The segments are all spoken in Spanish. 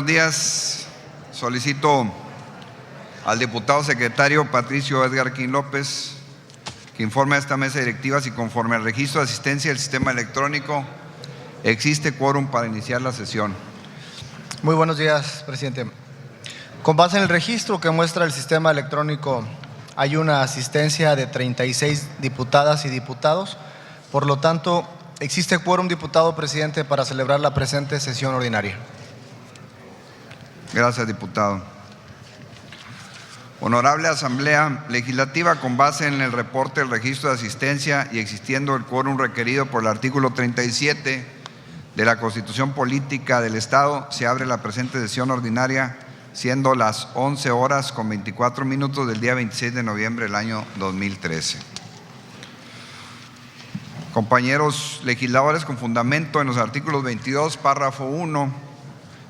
Buenos días. Solicito al diputado secretario Patricio Edgar Quín López que informe a esta mesa directiva si conforme al registro de asistencia del sistema electrónico existe quórum para iniciar la sesión. Muy buenos días, presidente. Con base en el registro que muestra el sistema electrónico, hay una asistencia de 36 diputadas y diputados. Por lo tanto, existe quórum, diputado presidente, para celebrar la presente sesión ordinaria. Gracias, diputado. Honorable Asamblea Legislativa, con base en el reporte del registro de asistencia y existiendo el quórum requerido por el artículo 37 de la Constitución Política del Estado, se abre la presente sesión ordinaria, siendo las 11:24 del día 26 de noviembre del año 2013. Compañeros legisladores, con fundamento en los artículos 22, párrafo 1,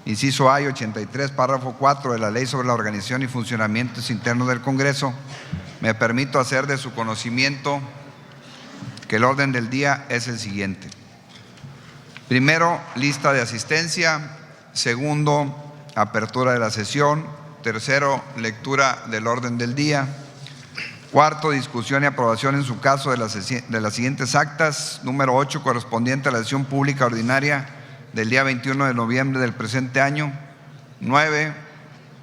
inciso A y 83, párrafo 4 de la Ley sobre la Organización y Funcionamientos Internos del Congreso, me permito hacer de su conocimiento que el orden del día es el siguiente. Primero, lista de asistencia. Segundo, apertura de la sesión. Tercero, lectura del orden del día. Cuarto, discusión y aprobación en su caso de las siguientes actas. Número 8, correspondiente a la sesión pública ordinaria del día 21 de noviembre del presente año. 9,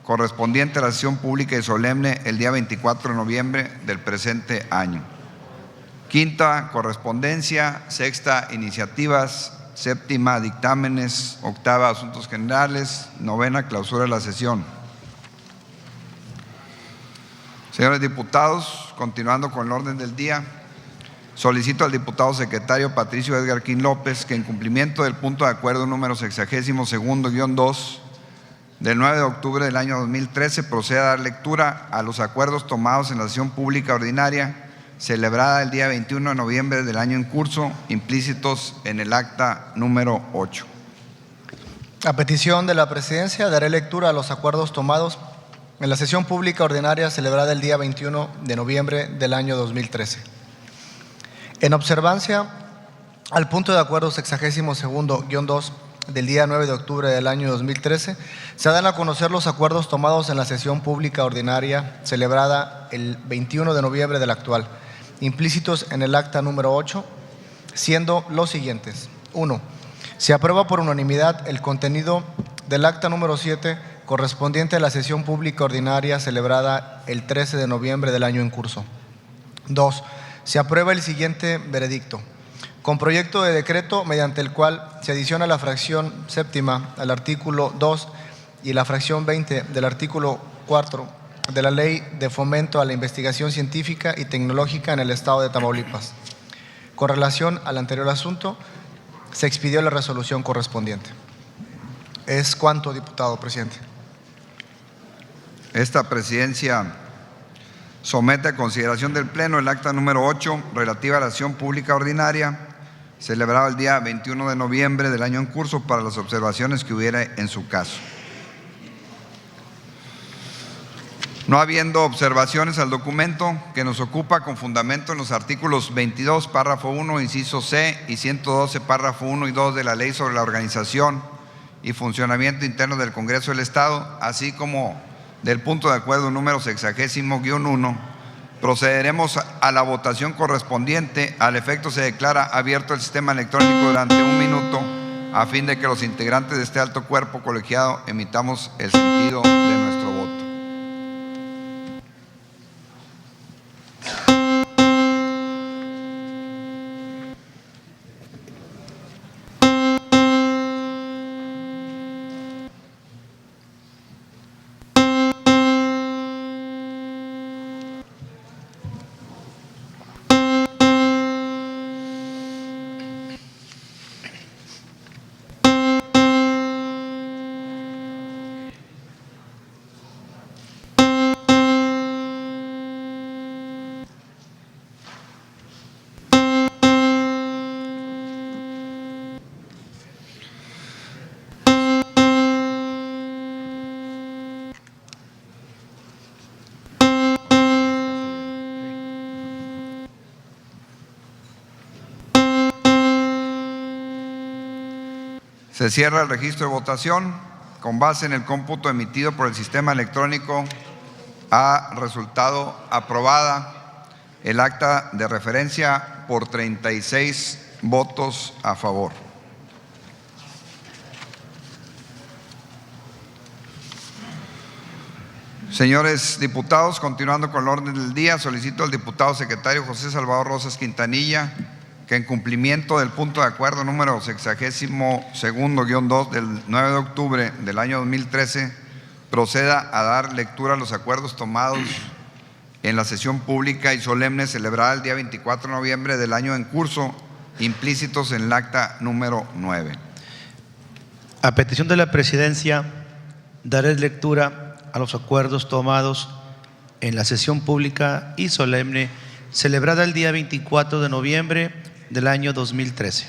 correspondiente a la sesión pública y solemne el día 24 de noviembre del presente año. Quinta, correspondencia. Sexta, iniciativas. Séptima, dictámenes. Octava, asuntos generales. Novena, clausura de la sesión. Señores diputados, continuando con el orden del día, solicito al diputado secretario Patricio Edgar Quín López que, en cumplimiento del punto de acuerdo número 62-2 del 9 de octubre del año 2013, proceda a dar lectura a los acuerdos tomados en la sesión pública ordinaria celebrada el día 21 de noviembre del año en curso, implícitos en el acta número 8. A petición de la presidencia, daré lectura a los acuerdos tomados en la sesión pública ordinaria celebrada el día 21 de noviembre del año 2013. En observancia al punto de acuerdo 62-2 del día 9 de octubre del año 2013, se dan a conocer los acuerdos tomados en la sesión pública ordinaria celebrada el 21 de noviembre del actual, implícitos en el acta número 8, siendo los siguientes. 1. Se aprueba por unanimidad el contenido del acta número 7 correspondiente a la sesión pública ordinaria celebrada el 13 de noviembre del año en curso. 2. Se aprueba el siguiente veredicto: con proyecto de decreto mediante el cual se adiciona la fracción séptima al artículo 2 y la fracción 20 del artículo 4 de la Ley de Fomento a la Investigación Científica y Tecnológica en el Estado de Tamaulipas. Con relación al anterior asunto, se expidió la resolución correspondiente. Es cuanto, diputado presidente. Esta presidencia somete a consideración del Pleno el acta número 8 relativa a la sesión pública ordinaria celebrada el día 21 de noviembre del año en curso para las observaciones que hubiera en su caso. No habiendo observaciones al documento que nos ocupa, con fundamento en los artículos 22, párrafo 1, inciso C, y 112, párrafo 1 y 2 de la Ley sobre la Organización y Funcionamiento Interno del Congreso del Estado, así como del punto de acuerdo número 60-1, procederemos a la votación correspondiente. Al efecto, se declara abierto el sistema electrónico durante 1 minuto a fin de que los integrantes de este alto cuerpo colegiado emitamos el sentido de nuestro voto. Se cierra el registro de votación. con base en el cómputo emitido por el sistema electrónico, ha resultado aprobada el acta de referencia por 36 votos a favor. Señores diputados, continuando con el orden del día, solicito al diputado secretario José Salvador Rosas Quintanilla que, en cumplimiento del punto de acuerdo número 62-2 del 9 de octubre del año 2013, proceda a dar lectura a los acuerdos tomados en la sesión pública y solemne celebrada el día 24 de noviembre del año en curso, implícitos en el acta número 9. A petición de la Presidencia, daré lectura a los acuerdos tomados en la sesión pública y solemne celebrada el día 24 de noviembre del año 2013.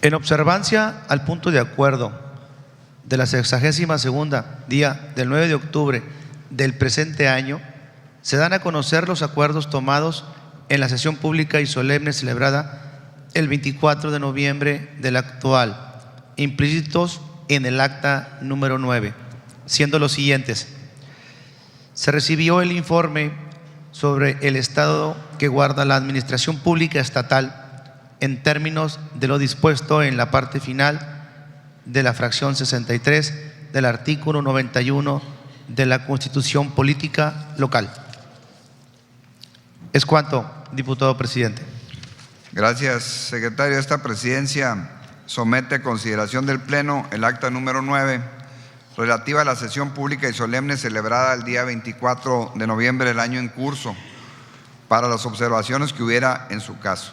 En observancia al punto de acuerdo de la 62ª día del 9 de octubre del presente año, se dan a conocer los acuerdos tomados en la sesión pública y solemne celebrada el 24 de noviembre del actual, implícitos en el acta número 9, siendo los siguientes. Se recibió el informe sobre el estado que guarda la administración pública estatal en términos de lo dispuesto en la parte final de la fracción 63 del artículo 91 de la Constitución Política Local. Es cuanto, diputado presidente. Gracias, secretario. Esta presidencia somete a consideración del Pleno el acta número 9 relativa a la sesión pública y solemne celebrada el día 24 de noviembre del año en curso, para las observaciones que hubiera en su caso.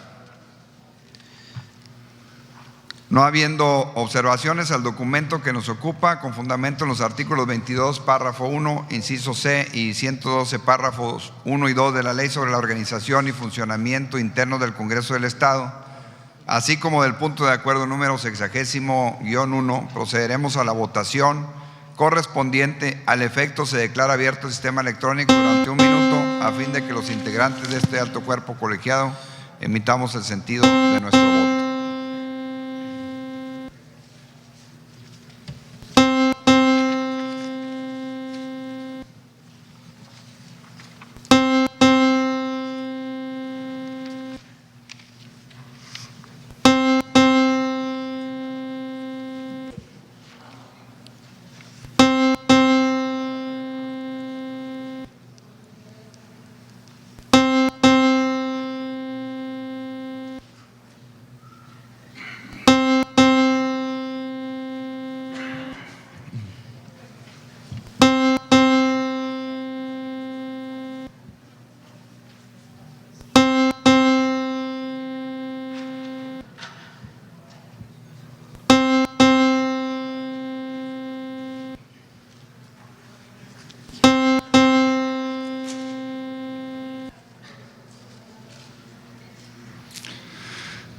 No habiendo observaciones al documento que nos ocupa, con fundamento en los artículos 22, párrafo 1, inciso C, y 112, párrafos 1 y 2 de la Ley sobre la Organización y Funcionamiento Interno del Congreso del Estado, así como del punto de acuerdo número 60-1, procederemos a la votación correspondiente. Al efecto, se declara abierto el sistema electrónico durante 1 minuto a fin de que los integrantes de este alto cuerpo colegiado emitamos el sentido de nuestro voto.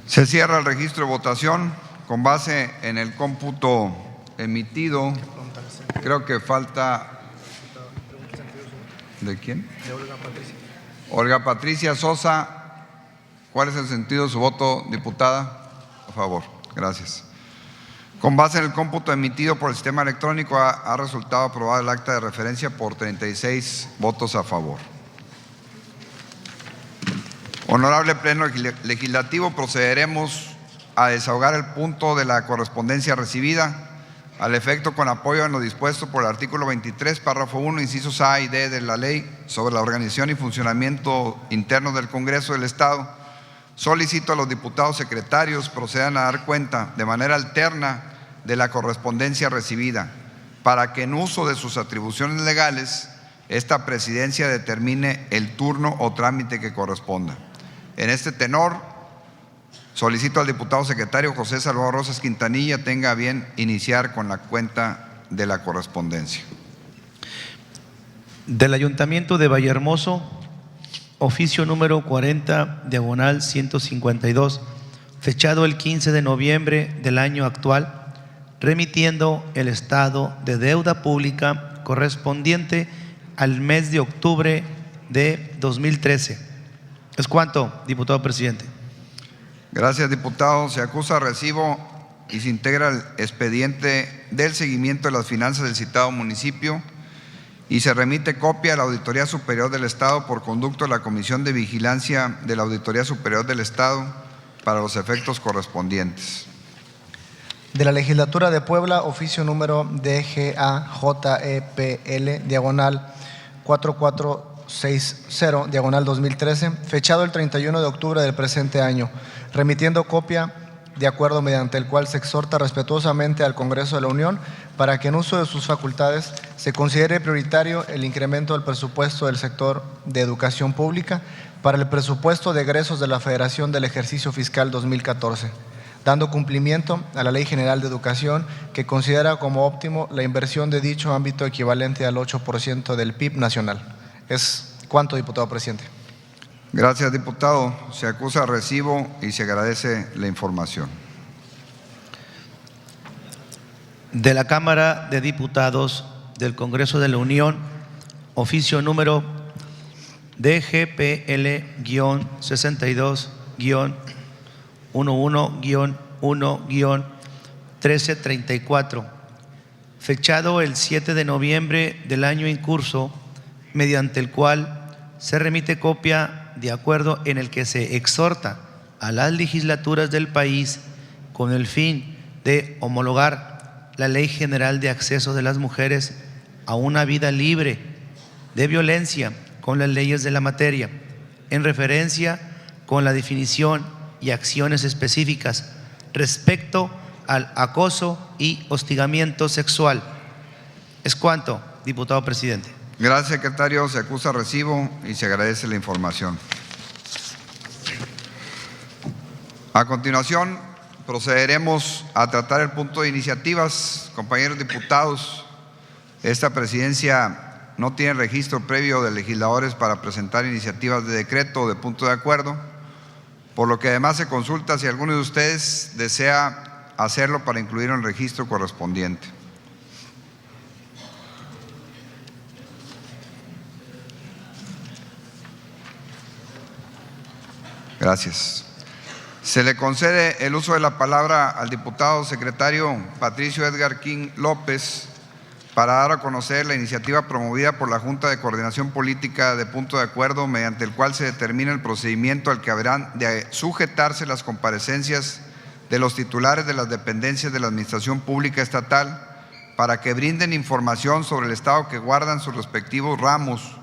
Se cierra el registro de votación. Con base en el cómputo emitido, creo que falta… ¿De quién? De Olga Patricia. Olga Patricia Sosa. ¿Cuál es el sentido de su voto, diputada? A favor. Gracias. Con base en el cómputo emitido por el sistema electrónico, ha resultado aprobado el acta de referencia por 36 votos a favor. Honorable Pleno Legislativo, procederemos a desahogar el punto de la correspondencia recibida, al efecto, con apoyo en lo dispuesto por el artículo 23, párrafo 1, incisos A y D de la Ley sobre la Organización y Funcionamiento Interno del Congreso del Estado. Solicito a los diputados secretarios procedan a dar cuenta de manera alterna de la correspondencia recibida, para que, en uso de sus atribuciones legales, esta presidencia determine el turno o trámite que corresponda. En este tenor, solicito al diputado secretario José Salvador Rosas Quintanilla tenga a bien iniciar con la cuenta de la correspondencia. Del Ayuntamiento de Vallehermoso, oficio número 40, diagonal 152, fechado el 15 de noviembre del año actual, remitiendo el estado de deuda pública correspondiente al mes de octubre de 2013. Es cuanto, diputado presidente. Gracias, diputado. Se acusa recibo y se integra el expediente del seguimiento de las finanzas del citado municipio y se remite copia a la Auditoría Superior del Estado por conducto de la Comisión de Vigilancia de la Auditoría Superior del Estado para los efectos correspondientes. De la Legislatura de Puebla, oficio número DGAJEPL, diagonal 4460, diagonal 2013, fechado el 31 de octubre del presente año, remitiendo copia de acuerdo mediante el cual se exhorta respetuosamente al Congreso de la Unión para que en uso de sus facultades se considere prioritario el incremento del presupuesto del sector de educación pública para el presupuesto de egresos de la Federación del ejercicio fiscal 2014, dando cumplimiento a la Ley General de Educación, que considera como óptimo la inversión de dicho ámbito equivalente al 8% del PIB nacional. ¿Es cuánto, diputado presidente? Gracias, diputado. Se acusa recibo y se agradece la información. De la Cámara de Diputados del Congreso de la Unión, oficio número DGPL-62-11-1-1334, fechado el 7 de noviembre del año en curso, mediante el cual se remite copia de acuerdo en el que se exhorta a las legislaturas del país con el fin de homologar la Ley General de Acceso de las Mujeres a una vida libre de violencia con las leyes de la materia, en referencia con la definición y acciones específicas respecto al acoso y hostigamiento sexual. Es cuanto, diputado presidente. Gracias, secretario. Se acusa recibo y se agradece la información. A continuación, procederemos a tratar el punto de iniciativas. Compañeros diputados, esta presidencia no tiene registro previo de legisladores para presentar iniciativas de decreto o de punto de acuerdo, por lo que además se consulta si alguno de ustedes desea hacerlo para incluirlo en el registro correspondiente. Gracias. Se le concede el uso de la palabra al diputado secretario Patricio Edgar King López para dar a conocer la iniciativa promovida por la Junta de Coordinación Política de punto de acuerdo, mediante el cual se determina el procedimiento al que habrán de sujetarse las comparecencias de los titulares de las dependencias de la Administración Pública Estatal para que brinden información sobre el estado que guardan sus respectivos ramos,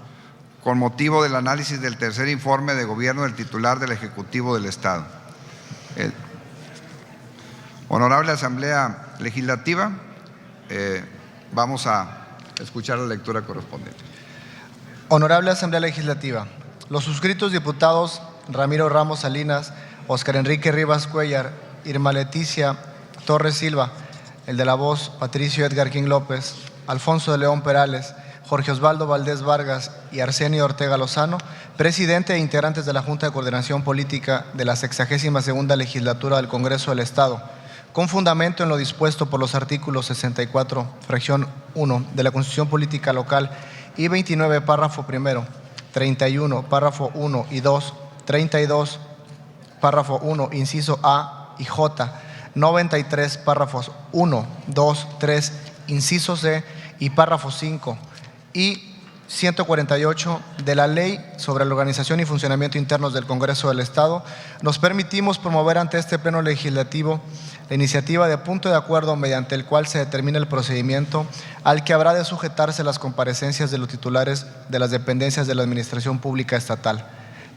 con motivo del análisis del tercer informe de gobierno del titular del Ejecutivo del Estado. Honorable Asamblea Legislativa, vamos a escuchar la lectura correspondiente. Honorable Asamblea Legislativa, los suscritos diputados Ramiro Ramos Salinas, Óscar Enrique Rivas Cuellar, Irma Leticia Torres Silva, el de la voz Patricio Edgar King López, Alfonso de León Perales, Jorge Osvaldo Valdés Vargas y Arsenio Ortega Lozano, presidente e integrantes de la Junta de Coordinación Política de la 62ª Legislatura del Congreso del Estado, con fundamento en lo dispuesto por los artículos 64, fracción 1 de la Constitución Política Local y 29, párrafo primero, 31, párrafo 1 y 2, 32, párrafo 1, inciso A y J, 93, párrafos 1, 2, 3, inciso C y párrafo 5, y 148 de la Ley sobre la Organización y Funcionamiento Internos del Congreso del Estado, nos permitimos promover ante este Pleno Legislativo la iniciativa de punto de acuerdo mediante el cual se determina el procedimiento al que habrá de sujetarse las comparecencias de los titulares de las dependencias de la Administración Pública Estatal,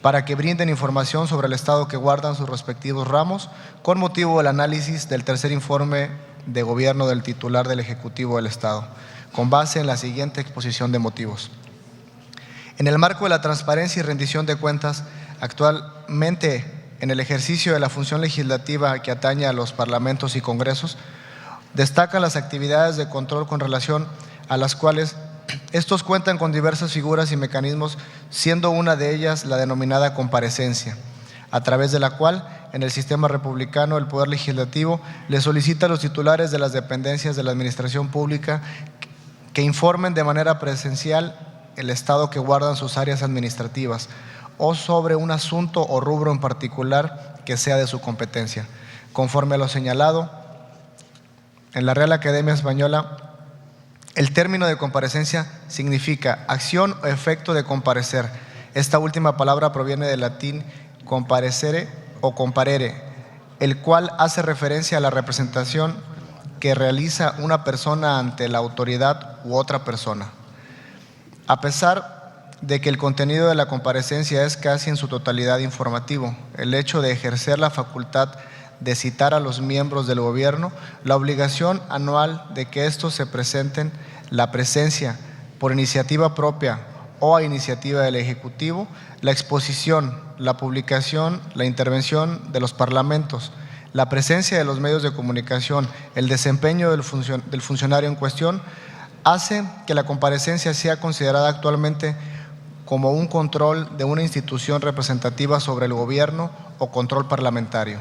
para que brinden información sobre el estado que guardan sus respectivos ramos, con motivo del análisis del tercer informe de gobierno del titular del Ejecutivo del Estado, con base en la siguiente exposición de motivos. En el marco de la transparencia y rendición de cuentas, actualmente en el ejercicio de la función legislativa que atañe a los parlamentos y congresos, destacan las actividades de control con relación a las cuales estos cuentan con diversas figuras y mecanismos, siendo una de ellas la denominada comparecencia, a través de la cual en el sistema republicano el Poder Legislativo le solicita a los titulares de las dependencias de la Administración Pública que informen de manera presencial el estado que guardan sus áreas administrativas o sobre un asunto o rubro en particular que sea de su competencia. Conforme a lo señalado En la Real Academia Española, el término de comparecencia significa acción o efecto de comparecer. Esta última palabra proviene del latín comparecere o comparere, el cual hace referencia a la representación que realiza una persona ante la autoridad u otra persona. A pesar de que el contenido de la comparecencia es casi en su totalidad informativo, el hecho de ejercer la facultad de citar a los miembros del gobierno, la obligación anual de que estos se presenten, la presencia por iniciativa propia o a iniciativa del Ejecutivo, la exposición, la publicación, la intervención de los parlamentos, la presencia de los medios de comunicación, el desempeño del funcionario en cuestión, hace que la comparecencia sea considerada actualmente como un control de una institución representativa sobre el gobierno o control parlamentario,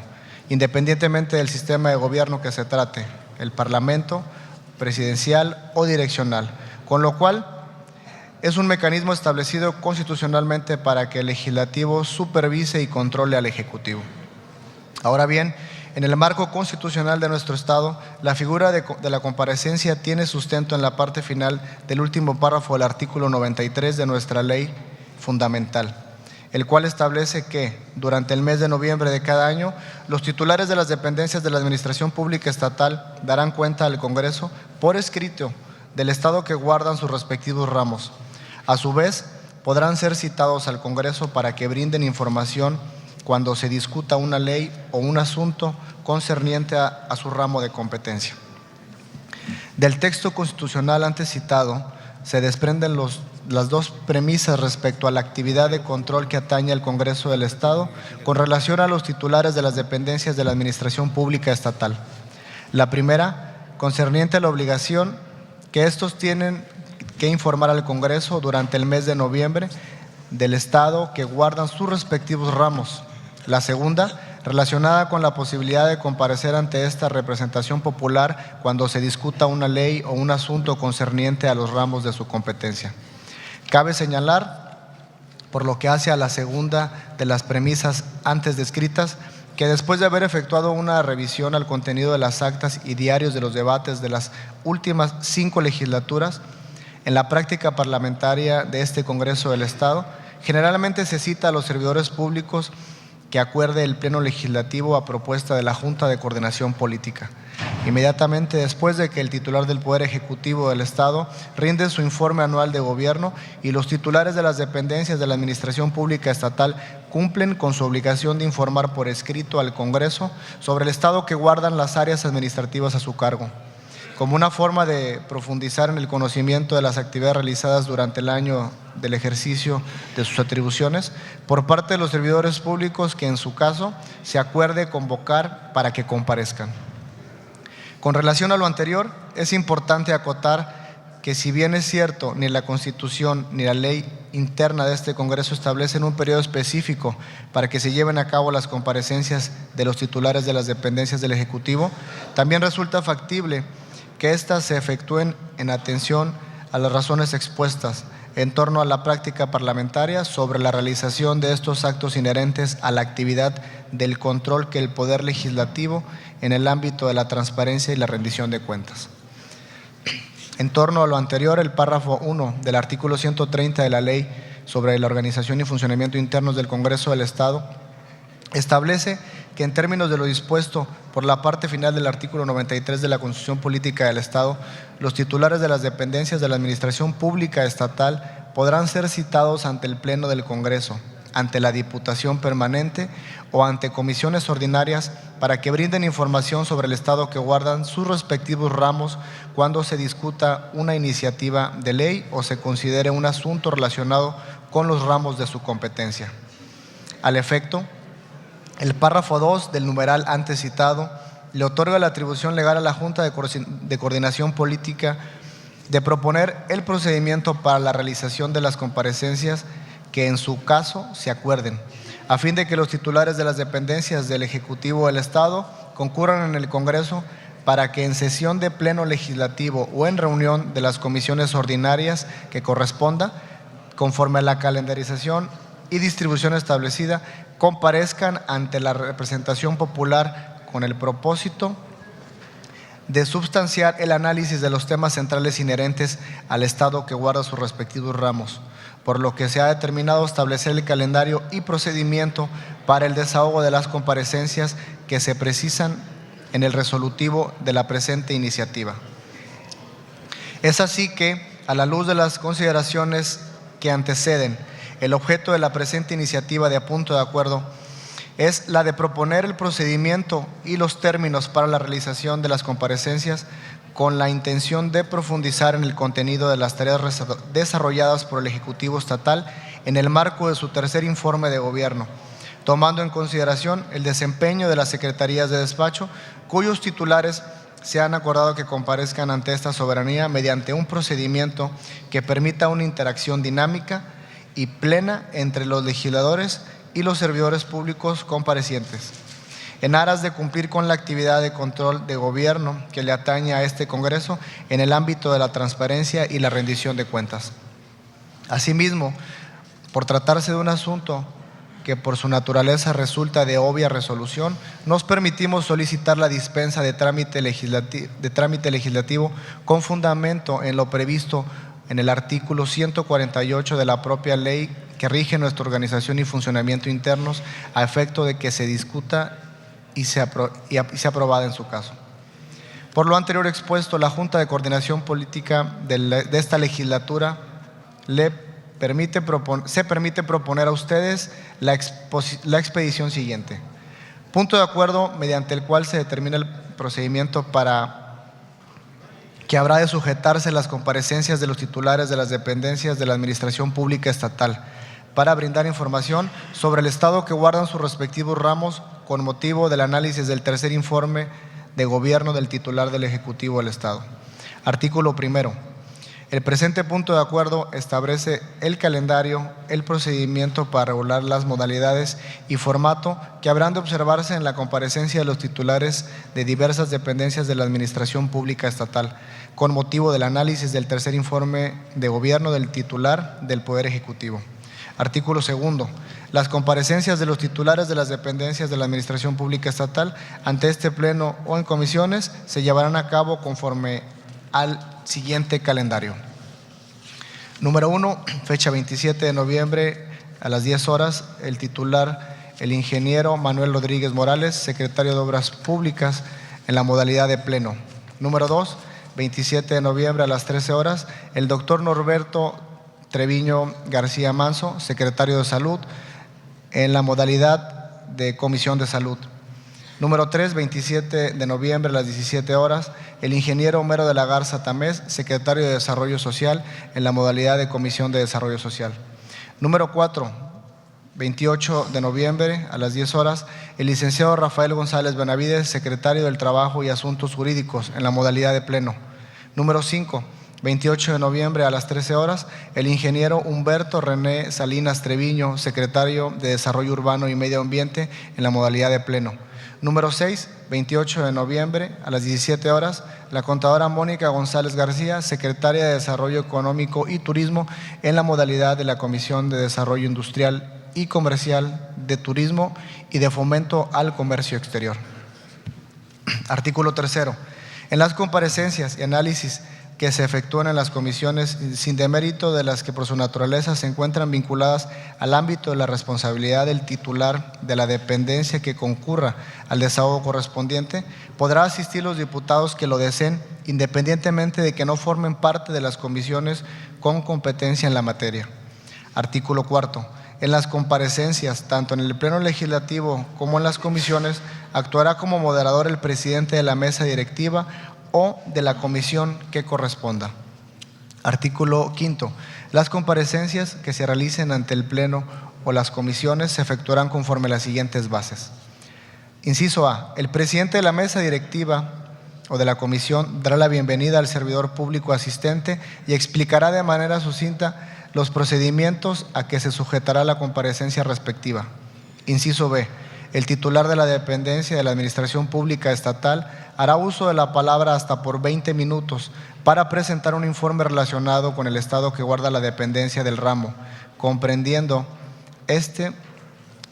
independientemente del sistema de gobierno que se trate, el parlamento, presidencial o direccional, con lo cual es un mecanismo establecido constitucionalmente para que el legislativo supervise y controle al ejecutivo. Ahora bien, en el marco constitucional de nuestro Estado, la figura de la comparecencia tiene sustento en la parte final del último párrafo del artículo 93 de nuestra ley fundamental, el cual establece que durante el mes de noviembre de cada año, los titulares de las dependencias de la Administración Pública Estatal darán cuenta al Congreso por escrito del estado que guardan sus respectivos ramos. A su vez, podrán ser citados al Congreso para que brinden información cuando se discuta una ley o un asunto concerniente a su ramo de competencia. Del texto constitucional antes citado se desprenden las dos premisas respecto a la actividad de control que atañe al Congreso del Estado con relación a los titulares de las dependencias de la Administración Pública Estatal. La primera, concerniente a la obligación que estos tienen que informar al Congreso durante el mes de noviembre del Estado que guardan sus respectivos ramos. La segunda, relacionada con la posibilidad de comparecer ante esta representación popular cuando se discuta una ley o un asunto concerniente a los ramos de su competencia. Cabe señalar, por lo que hace a la segunda de las premisas antes descritas, que después de haber efectuado una revisión al contenido de las actas y diarios de los debates de las últimas 5 legislaturas, en la práctica parlamentaria de este Congreso del Estado, generalmente se cita a los servidores públicos que acuerde el Pleno Legislativo a propuesta de la Junta de Coordinación Política, inmediatamente después de que el titular del Poder Ejecutivo del Estado rinde su informe anual de gobierno y los titulares de las dependencias de la Administración Pública Estatal cumplen con su obligación de informar por escrito al Congreso sobre el estado que guardan las áreas administrativas a su cargo, como una forma de profundizar en el conocimiento de las actividades realizadas durante el año del ejercicio de sus atribuciones por parte de los servidores públicos que en su caso se acuerde convocar para que comparezcan. Con relación a lo anterior, es importante acotar que si bien es cierto, ni la Constitución ni la ley interna de este Congreso establecen un periodo específico para que se lleven a cabo las comparecencias de los titulares de las dependencias del Ejecutivo, también resulta factible que éstas se efectúen en atención a las razones expuestas en torno a la práctica parlamentaria sobre la realización de estos actos inherentes a la actividad del control que el Poder Legislativo en el ámbito de la transparencia y la rendición de cuentas. En torno a lo anterior, el párrafo 1 del artículo 130 de la Ley sobre la organización y funcionamiento internos del Congreso del Estado establece que en términos de lo dispuesto por la parte final del artículo 93 de la Constitución Política del Estado, los titulares de las dependencias de la Administración Pública Estatal podrán ser citados ante el Pleno del Congreso, ante la Diputación Permanente o ante comisiones ordinarias para que brinden información sobre el estado que guardan sus respectivos ramos cuando se discuta una iniciativa de ley o se considere un asunto relacionado con los ramos de su competencia. Al efecto, el párrafo 2 del numeral antes citado le otorga la atribución legal a la Junta de Coordinación Política de proponer el procedimiento para la realización de las comparecencias que en su caso se acuerden, a fin de que los titulares de las dependencias del Ejecutivo del Estado concurran en el Congreso para que en sesión de Pleno Legislativo o en reunión de las comisiones ordinarias que corresponda, conforme a la calendarización y distribución establecida, comparezcan ante la representación popular con el propósito de substanciar el análisis de los temas centrales inherentes al Estado que guarda sus respectivos ramos, por lo que se ha determinado establecer el calendario y procedimiento para el desahogo de las comparecencias que se precisan en el resolutivo de la presente iniciativa. Es así que, a la luz de las consideraciones que anteceden el objeto de la presente iniciativa de punto de acuerdo, es la de proponer el procedimiento y los términos para la realización de las comparecencias con la intención de profundizar en el contenido de las tareas desarrolladas por el Ejecutivo Estatal en el marco de su tercer informe de gobierno, tomando en consideración el desempeño de las secretarías de despacho, cuyos titulares se han acordado que comparezcan ante esta soberanía mediante un procedimiento que permita una interacción dinámica y plena entre los legisladores y los servidores públicos comparecientes, en aras de cumplir con la actividad de control de gobierno que le atañe a este Congreso en el ámbito de la transparencia y la rendición de cuentas. Asimismo, por tratarse de un asunto que por su naturaleza resulta de obvia resolución, nos permitimos solicitar la dispensa de trámite legislativo con fundamento en lo previsto en el artículo 148 de la propia ley que rige nuestra organización y funcionamiento internos, a efecto de que se discuta y sea aprobada en su caso. Por lo anterior expuesto, la Junta de Coordinación Política de esta legislatura se permite proponer a ustedes la expedición siguiente. Punto de acuerdo mediante el cual se determina el procedimiento para que habrá de sujetarse las comparecencias de los titulares de las dependencias de la Administración Pública Estatal para brindar información sobre el estado que guardan sus respectivos ramos con motivo del análisis del tercer informe de gobierno del titular del Ejecutivo del Estado. Artículo primero. El presente punto de acuerdo establece el calendario, el procedimiento para regular las modalidades y formato que habrán de observarse en la comparecencia de los titulares de diversas dependencias de la Administración Pública Estatal, con motivo del análisis del tercer informe de gobierno del titular del Poder Ejecutivo. Artículo segundo. Las comparecencias de los titulares de las dependencias de la Administración Pública Estatal ante este Pleno o en comisiones se llevarán a cabo conforme al siguiente calendario. Número 1, fecha 27 de noviembre a las 10 horas, el titular, el ingeniero Manuel Rodríguez Morales, secretario de Obras Públicas, en la modalidad de Pleno. Número 2, 27 de noviembre a las 13 horas, el doctor Norberto Treviño García Manso, secretario de Salud, en la modalidad de Comisión de Salud. Número 3, 27 de noviembre a las 17 horas, el ingeniero Homero de la Garza Tamés, secretario de Desarrollo Social, en la modalidad de Comisión de Desarrollo Social. Número 4, 28 de noviembre a las 10 horas, el licenciado Rafael González Benavides, secretario del Trabajo y Asuntos Jurídicos, en la modalidad de Pleno. Número 5, 28 de noviembre a las 13 horas, el ingeniero Humberto René Salinas Treviño, secretario de Desarrollo Urbano y Medio Ambiente, en la modalidad de Pleno. Número 6, 28 de noviembre a las 17 horas, la contadora Mónica González García, secretaria de Desarrollo Económico y Turismo, en la modalidad de la Comisión de Desarrollo Industrial y Comercial, de Turismo y de Fomento al Comercio Exterior. Artículo tercero. En las comparecencias y análisis que se efectúan en las comisiones, sin demérito de las que por su naturaleza se encuentran vinculadas al ámbito de la responsabilidad del titular de la dependencia que concurra al desahogo correspondiente, podrá asistir los diputados que lo deseen, independientemente de que no formen parte de las comisiones con competencia en la materia. Artículo cuarto. En las comparecencias, tanto en el Pleno Legislativo como en las comisiones, actuará como moderador el presidente de la mesa directiva o de la comisión que corresponda. Artículo quinto. Las comparecencias que se realicen ante el Pleno o las comisiones se efectuarán conforme a las siguientes bases. Inciso A. El presidente de la mesa directiva o de la comisión dará la bienvenida al servidor público asistente y explicará de manera sucinta los procedimientos a que se sujetará la comparecencia respectiva. Inciso B. El titular de la dependencia de la Administración Pública Estatal hará uso de la palabra hasta por 20 minutos para presentar un informe relacionado con el estado que guarda la dependencia del ramo, comprendiendo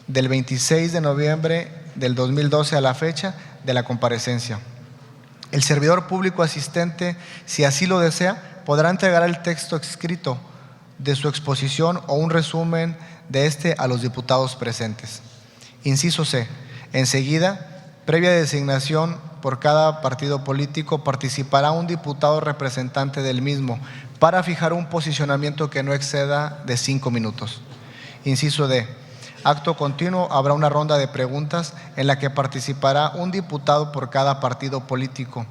del 26 de noviembre del 2012 a la fecha de la comparecencia. El servidor público asistente, si así lo desea, podrá entregar el texto escrito de su exposición o un resumen de este a los diputados presentes. Inciso C. Enseguida, previa designación por cada partido político, participará un diputado representante del mismo para fijar un posicionamiento que no exceda de 5 minutos. Inciso D. Acto continuo habrá una ronda de preguntas en la que participará un diputado por cada partido político,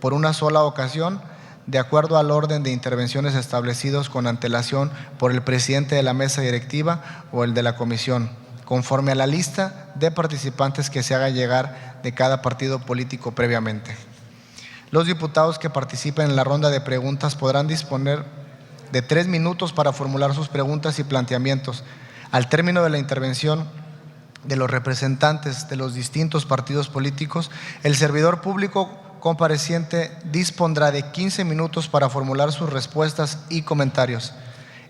por una sola ocasión, de acuerdo al orden de intervenciones establecidos con antelación por el presidente de la mesa directiva o el de la comisión, conforme a la lista de participantes que se haga llegar de cada partido político previamente. Los diputados que participen en la ronda de preguntas podrán disponer de 3 minutos para formular sus preguntas y planteamientos. Al término de la intervención de los representantes de los distintos partidos políticos, el servidor público compareciente dispondrá de 15 minutos para formular sus respuestas y comentarios.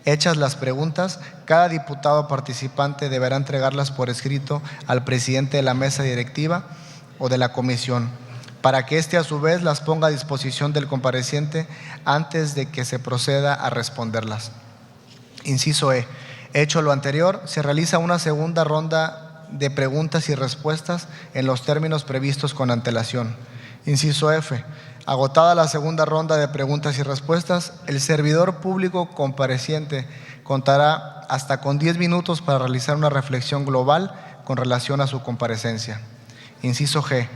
Hechas las preguntas, cada diputado participante deberá entregarlas por escrito al presidente de la mesa directiva o de la comisión, para que éste a su vez las ponga a disposición del compareciente antes de que se proceda a responderlas. Inciso E. Hecho lo anterior, se realiza una segunda ronda de preguntas y respuestas en los términos previstos con antelación. Inciso F. Agotada la segunda ronda de preguntas y respuestas, el servidor público compareciente contará hasta con 10 minutos para realizar una reflexión global con relación a su comparecencia. Inciso G.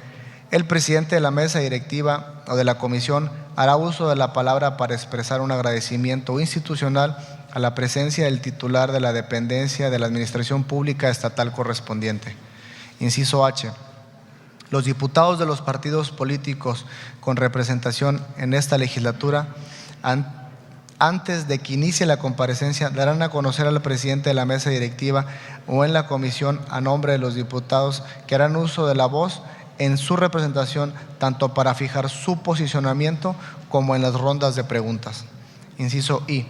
El presidente de la mesa directiva o de la comisión hará uso de la palabra para expresar un agradecimiento institucional a la presencia del titular de la dependencia de la administración pública estatal correspondiente. Inciso H. Los diputados de los partidos políticos con representación en esta legislatura, antes de que inicie la comparecencia, darán a conocer al presidente de la mesa directiva o en la comisión a nombre de los diputados que harán uso de la voz en su representación, tanto para fijar su posicionamiento como en las rondas de preguntas. Inciso I.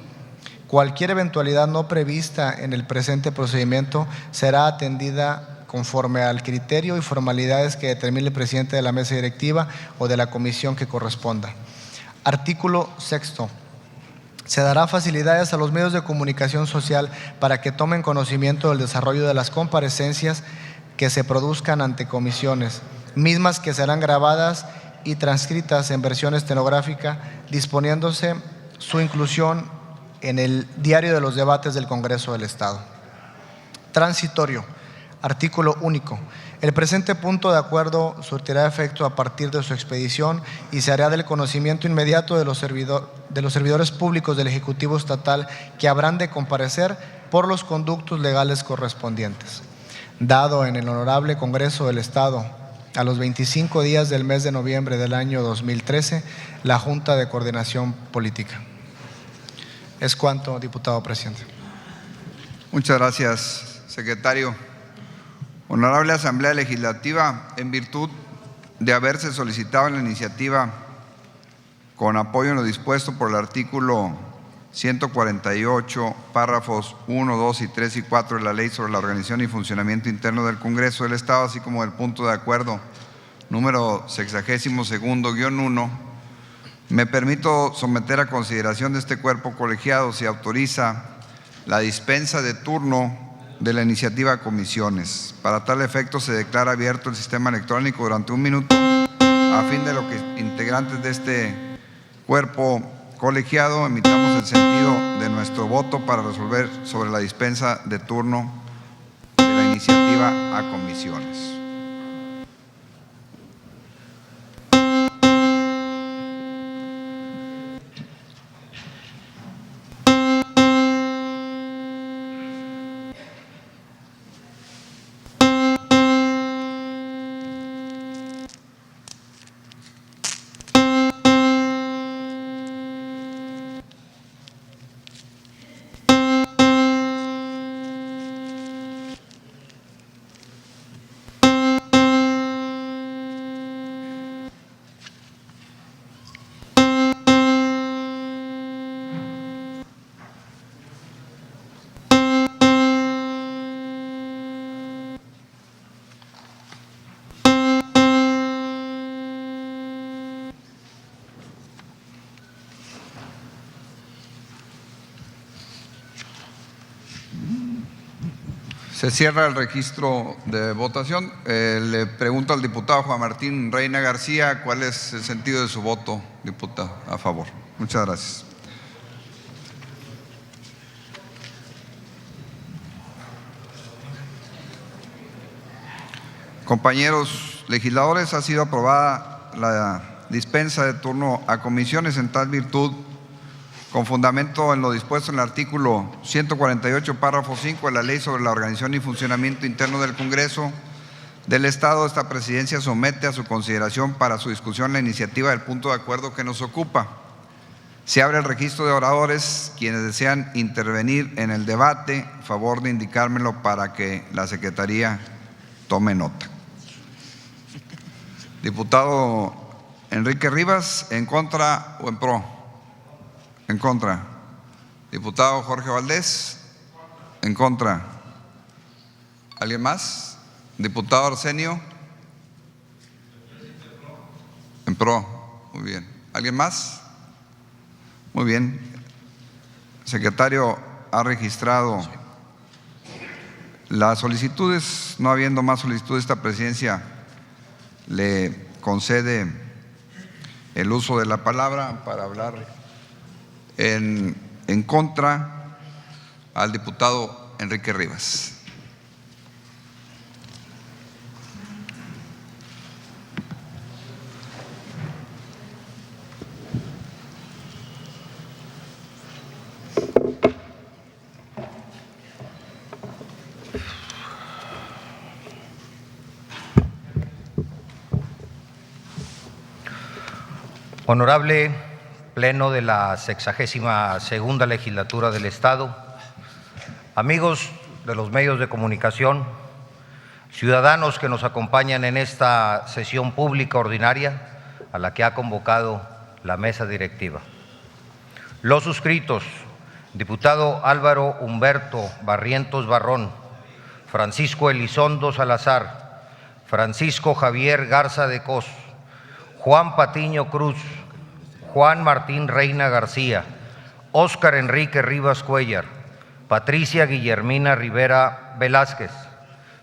Cualquier eventualidad no prevista en el presente procedimiento será atendida conforme al criterio y formalidades que determine el presidente de la mesa directiva o de la comisión que corresponda. Artículo 6. Se dará facilidades a los medios de comunicación social para que tomen conocimiento del desarrollo de las comparecencias que se produzcan ante comisiones, mismas que serán grabadas y transcritas en versión estenográfica, disponiéndose su inclusión en el diario de los debates del Congreso del Estado. Transitorio. Artículo único. El presente punto de acuerdo surtirá efecto a partir de su expedición y se hará del conocimiento inmediato de los servidores públicos del Ejecutivo Estatal que habrán de comparecer por los conductos legales correspondientes. Dado en el Honorable Congreso del Estado a los 25 días del mes de noviembre del año 2013, la Junta de Coordinación Política. Es cuanto, diputado presidente. Muchas gracias, secretario. Honorable Asamblea Legislativa, en virtud de haberse solicitado en la iniciativa, con apoyo en lo dispuesto por el artículo 148, párrafos 1, 2 y 3 y 4 de la Ley sobre la Organización y Funcionamiento Interno del Congreso del Estado, así como del punto de acuerdo número 62-1, me permito someter a consideración de este cuerpo colegiado si autoriza la dispensa de turno de la iniciativa a comisiones. Para tal efecto se declara abierto el sistema electrónico durante 1 minuto a fin de lo que integrantes de este cuerpo colegiado emitamos el sentido de nuestro voto para resolver sobre la dispensa de turno de la iniciativa a comisiones. Se cierra el registro de votación. Le pregunto al diputado Juan Martín Reina García cuál es el sentido de su voto, diputado. A favor. Muchas gracias. Compañeros legisladores, ha sido aprobada la dispensa de turno a comisiones. En tal virtud, con fundamento en lo dispuesto en el artículo 148, párrafo 5 de la Ley sobre la Organización y Funcionamiento Interno del Congreso del Estado, esta presidencia somete a su consideración para su discusión la iniciativa del punto de acuerdo que nos ocupa. Se abre el registro de oradores. Quienes desean intervenir en el debate, favor de indicármelo para que la Secretaría tome nota. Diputado Enrique Rivas, ¿en contra o en pro? En contra. Diputado Jorge Valdés, en contra. ¿Alguien más? Diputado Arsenio, en pro. Muy bien. ¿Alguien más? Muy bien. Secretario ha registrado las solicitudes. No habiendo más solicitudes, esta presidencia le concede el uso de la palabra para hablar en contra al diputado Enrique Rivas. Honorable Pleno de la 62ª Legislatura del Estado, amigos de los medios de comunicación, ciudadanos que nos acompañan en esta sesión pública ordinaria a la que ha convocado la mesa directiva. Los suscritos: diputado Álvaro Humberto Barrientos Barrón, Francisco Elizondo Salazar, Francisco Javier Garza de Cos, Juan Patiño Cruz, Juan Martín Reina García, Óscar Enrique Rivas Cuellar, Patricia Guillermina Rivera Velázquez,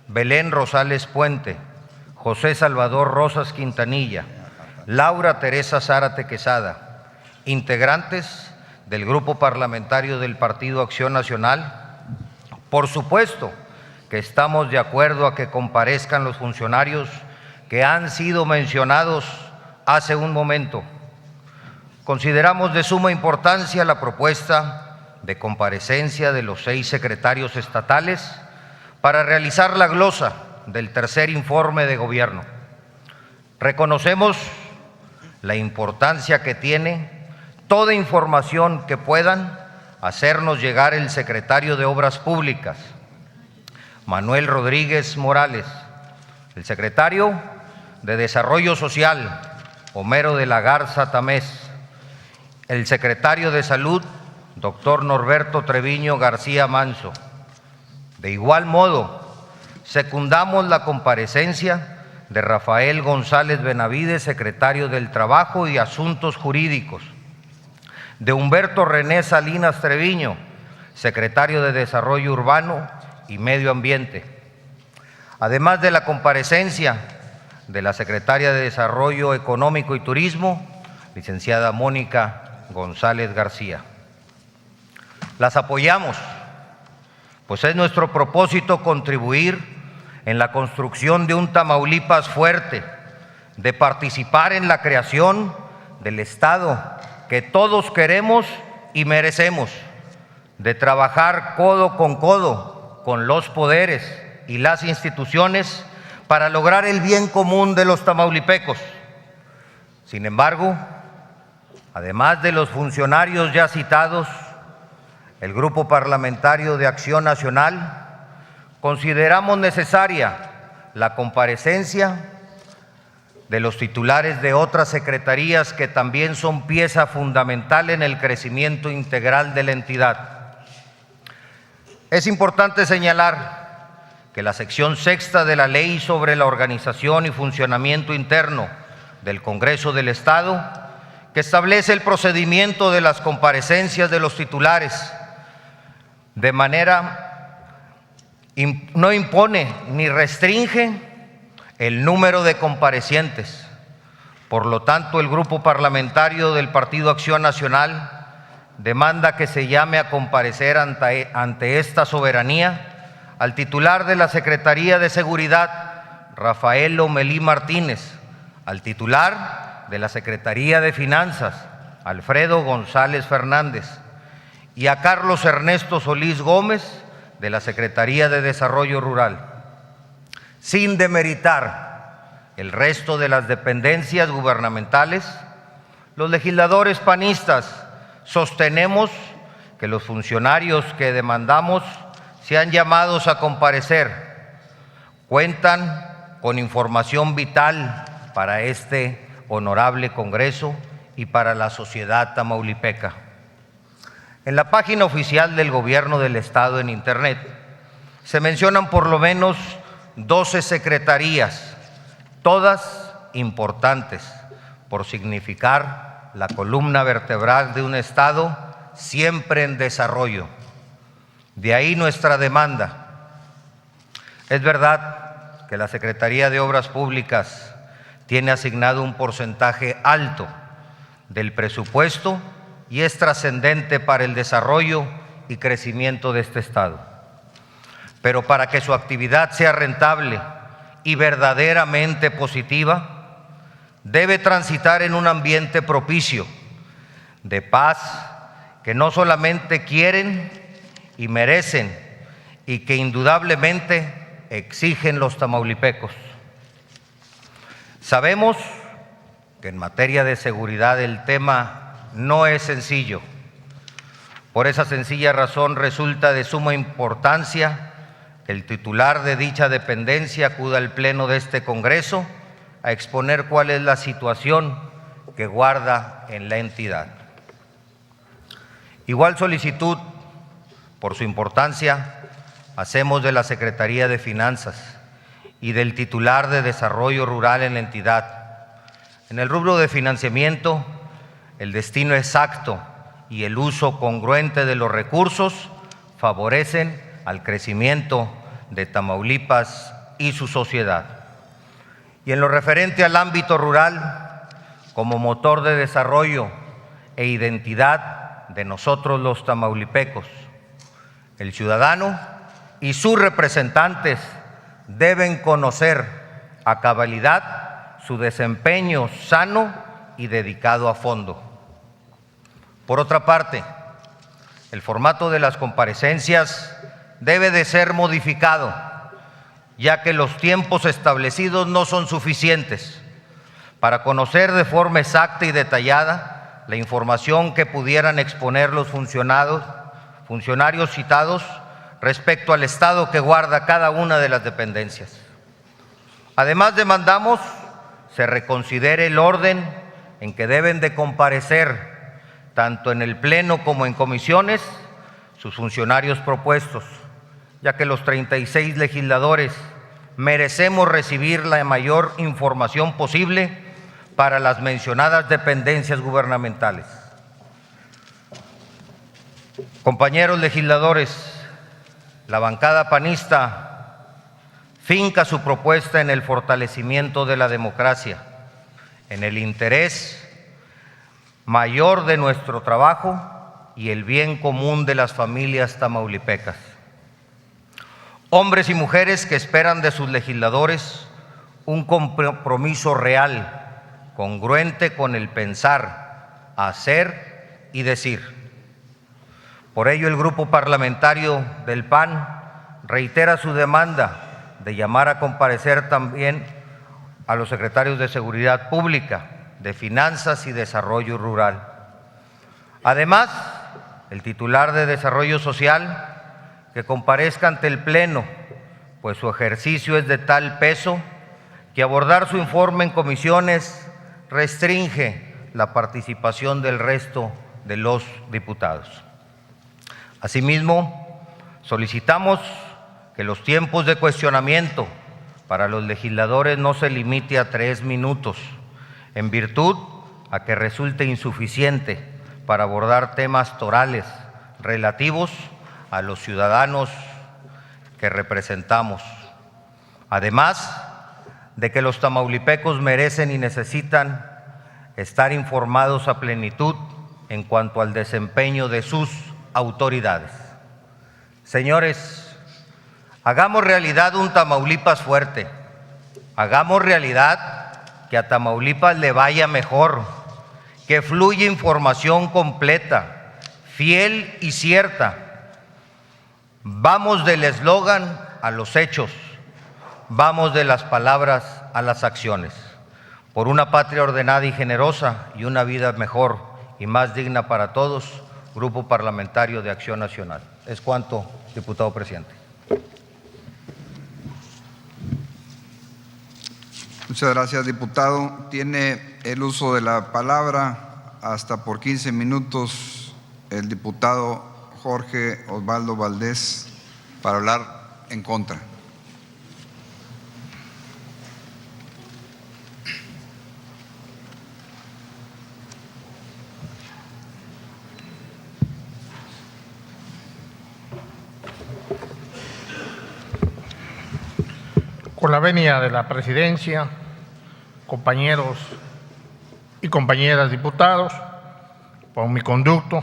Belén Rosales Puente, José Salvador Rosas Quintanilla, Laura Teresa Zárate Quesada, integrantes del Grupo Parlamentario del Partido Acción Nacional. Por supuesto que estamos de acuerdo a que comparezcan los funcionarios que han sido mencionados hace un momento. Consideramos de suma importancia la propuesta de comparecencia de los 6 secretarios estatales para realizar la glosa del tercer informe de gobierno. Reconocemos la importancia que tiene toda información que puedan hacernos llegar el secretario de Obras Públicas, Manuel Rodríguez Morales, el secretario de Desarrollo Social, Homero de la Garza Tamés, el secretario de Salud, doctor Norberto Treviño García Manso. De igual modo, secundamos la comparecencia de Rafael González Benavides, secretario del Trabajo y Asuntos Jurídicos, de Humberto René Salinas Treviño, secretario de Desarrollo Urbano y Medio Ambiente, además de la comparecencia de la secretaria de Desarrollo Económico y Turismo, licenciada Mónica González García. Las apoyamos, pues es nuestro propósito contribuir en la construcción de un Tamaulipas fuerte, de participar en la creación del Estado que todos queremos y merecemos, de trabajar codo con los poderes y las instituciones para lograr el bien común de los tamaulipecos. Sin embargo, además de los funcionarios ya citados, el Grupo Parlamentario de Acción Nacional consideramos necesaria la comparecencia de los titulares de otras secretarías que también son pieza fundamental en el crecimiento integral de la entidad. Es importante señalar que la sección 6ª de la Ley sobre la Organización y Funcionamiento Interno del Congreso del Estado, que establece el procedimiento de las comparecencias de los titulares, de manera no impone ni restringe el número de comparecientes. Por lo tanto, el grupo parlamentario del Partido Acción Nacional demanda que se llame a comparecer ante esta soberanía al titular de la Secretaría de Seguridad, Rafael Lomelí Martínez, al titular de la Secretaría de Finanzas, Alfredo González Fernández, y a Carlos Ernesto Solís Gómez, de la Secretaría de Desarrollo Rural, sin demeritar el resto de las dependencias gubernamentales. Los legisladores panistas sostenemos que los funcionarios que demandamos sean llamados a comparecer cuentan con información vital para este honorable Congreso y para la sociedad tamaulipeca. En la página oficial del Gobierno del Estado en Internet se mencionan por lo menos 12 secretarías, todas importantes por significar la columna vertebral de un Estado siempre en desarrollo. De ahí nuestra demanda. Es verdad que la Secretaría de Obras Públicas tiene asignado un porcentaje alto del presupuesto y es trascendente para el desarrollo y crecimiento de este Estado. Pero para que su actividad sea rentable y verdaderamente positiva, debe transitar en un ambiente propicio, de paz, que no solamente quieren y merecen, y que indudablemente exigen los tamaulipecos. Sabemos que en materia de seguridad el tema no es sencillo. Por esa sencilla razón resulta de suma importancia que el titular de dicha dependencia acuda al Pleno de este Congreso a exponer cuál es la situación que guarda en la entidad. Igual solicitud, por su importancia, hacemos de la Secretaría de Finanzas y del titular de Desarrollo Rural en la entidad. En el rubro de financiamiento, el destino exacto y el uso congruente de los recursos favorecen al crecimiento de Tamaulipas y su sociedad. Y en lo referente al ámbito rural, como motor de desarrollo e identidad de nosotros los tamaulipecos, el ciudadano y sus representantes deben conocer a cabalidad su desempeño sano y dedicado a fondo. Por otra parte, el formato de las comparecencias debe de ser modificado, ya que los tiempos establecidos no son suficientes para conocer de forma exacta y detallada la información que pudieran exponer los funcionarios citados respecto al estado que guarda cada una de las dependencias. Además, demandamos se reconsidere el orden en que deben de comparecer, tanto en el Pleno como en comisiones, sus funcionarios propuestos, ya que los 36 legisladores merecemos recibir la mayor información posible para las mencionadas dependencias gubernamentales. Compañeros legisladores, la bancada panista finca su propuesta en el fortalecimiento de la democracia, en el interés mayor de nuestro trabajo y el bien común de las familias tamaulipecas. Hombres y mujeres que esperan de sus legisladores un compromiso real, congruente con el pensar, hacer y decir. Por ello, el grupo parlamentario del PAN reitera su demanda de llamar a comparecer también a los secretarios de Seguridad Pública, de Finanzas y Desarrollo Rural. Además, el titular de Desarrollo Social que comparezca ante el Pleno, pues su ejercicio es de tal peso que abordar su informe en comisiones restringe la participación del resto de los diputados. Asimismo, solicitamos que los tiempos de cuestionamiento para los legisladores no se limite a 3 minutos, en virtud a que resulte insuficiente para abordar temas torales relativos a los ciudadanos que representamos. Además de que los tamaulipecos merecen y necesitan estar informados a plenitud en cuanto al desempeño de sus autoridades. Señores, hagamos realidad un Tamaulipas fuerte, hagamos realidad que a Tamaulipas le vaya mejor, que fluya información completa, fiel y cierta. Vamos del eslogan a los hechos, vamos de las palabras a las acciones, por una patria ordenada y generosa y una vida mejor y más digna para todos. Grupo Parlamentario de Acción Nacional. Es cuanto, diputado presidente. Muchas gracias, diputado. Tiene el uso de la palabra hasta por 15 minutos el diputado Jorge Osvaldo Valdés para hablar en contra. Con la venia de la presidencia, compañeros y compañeras diputados, por mi conducto,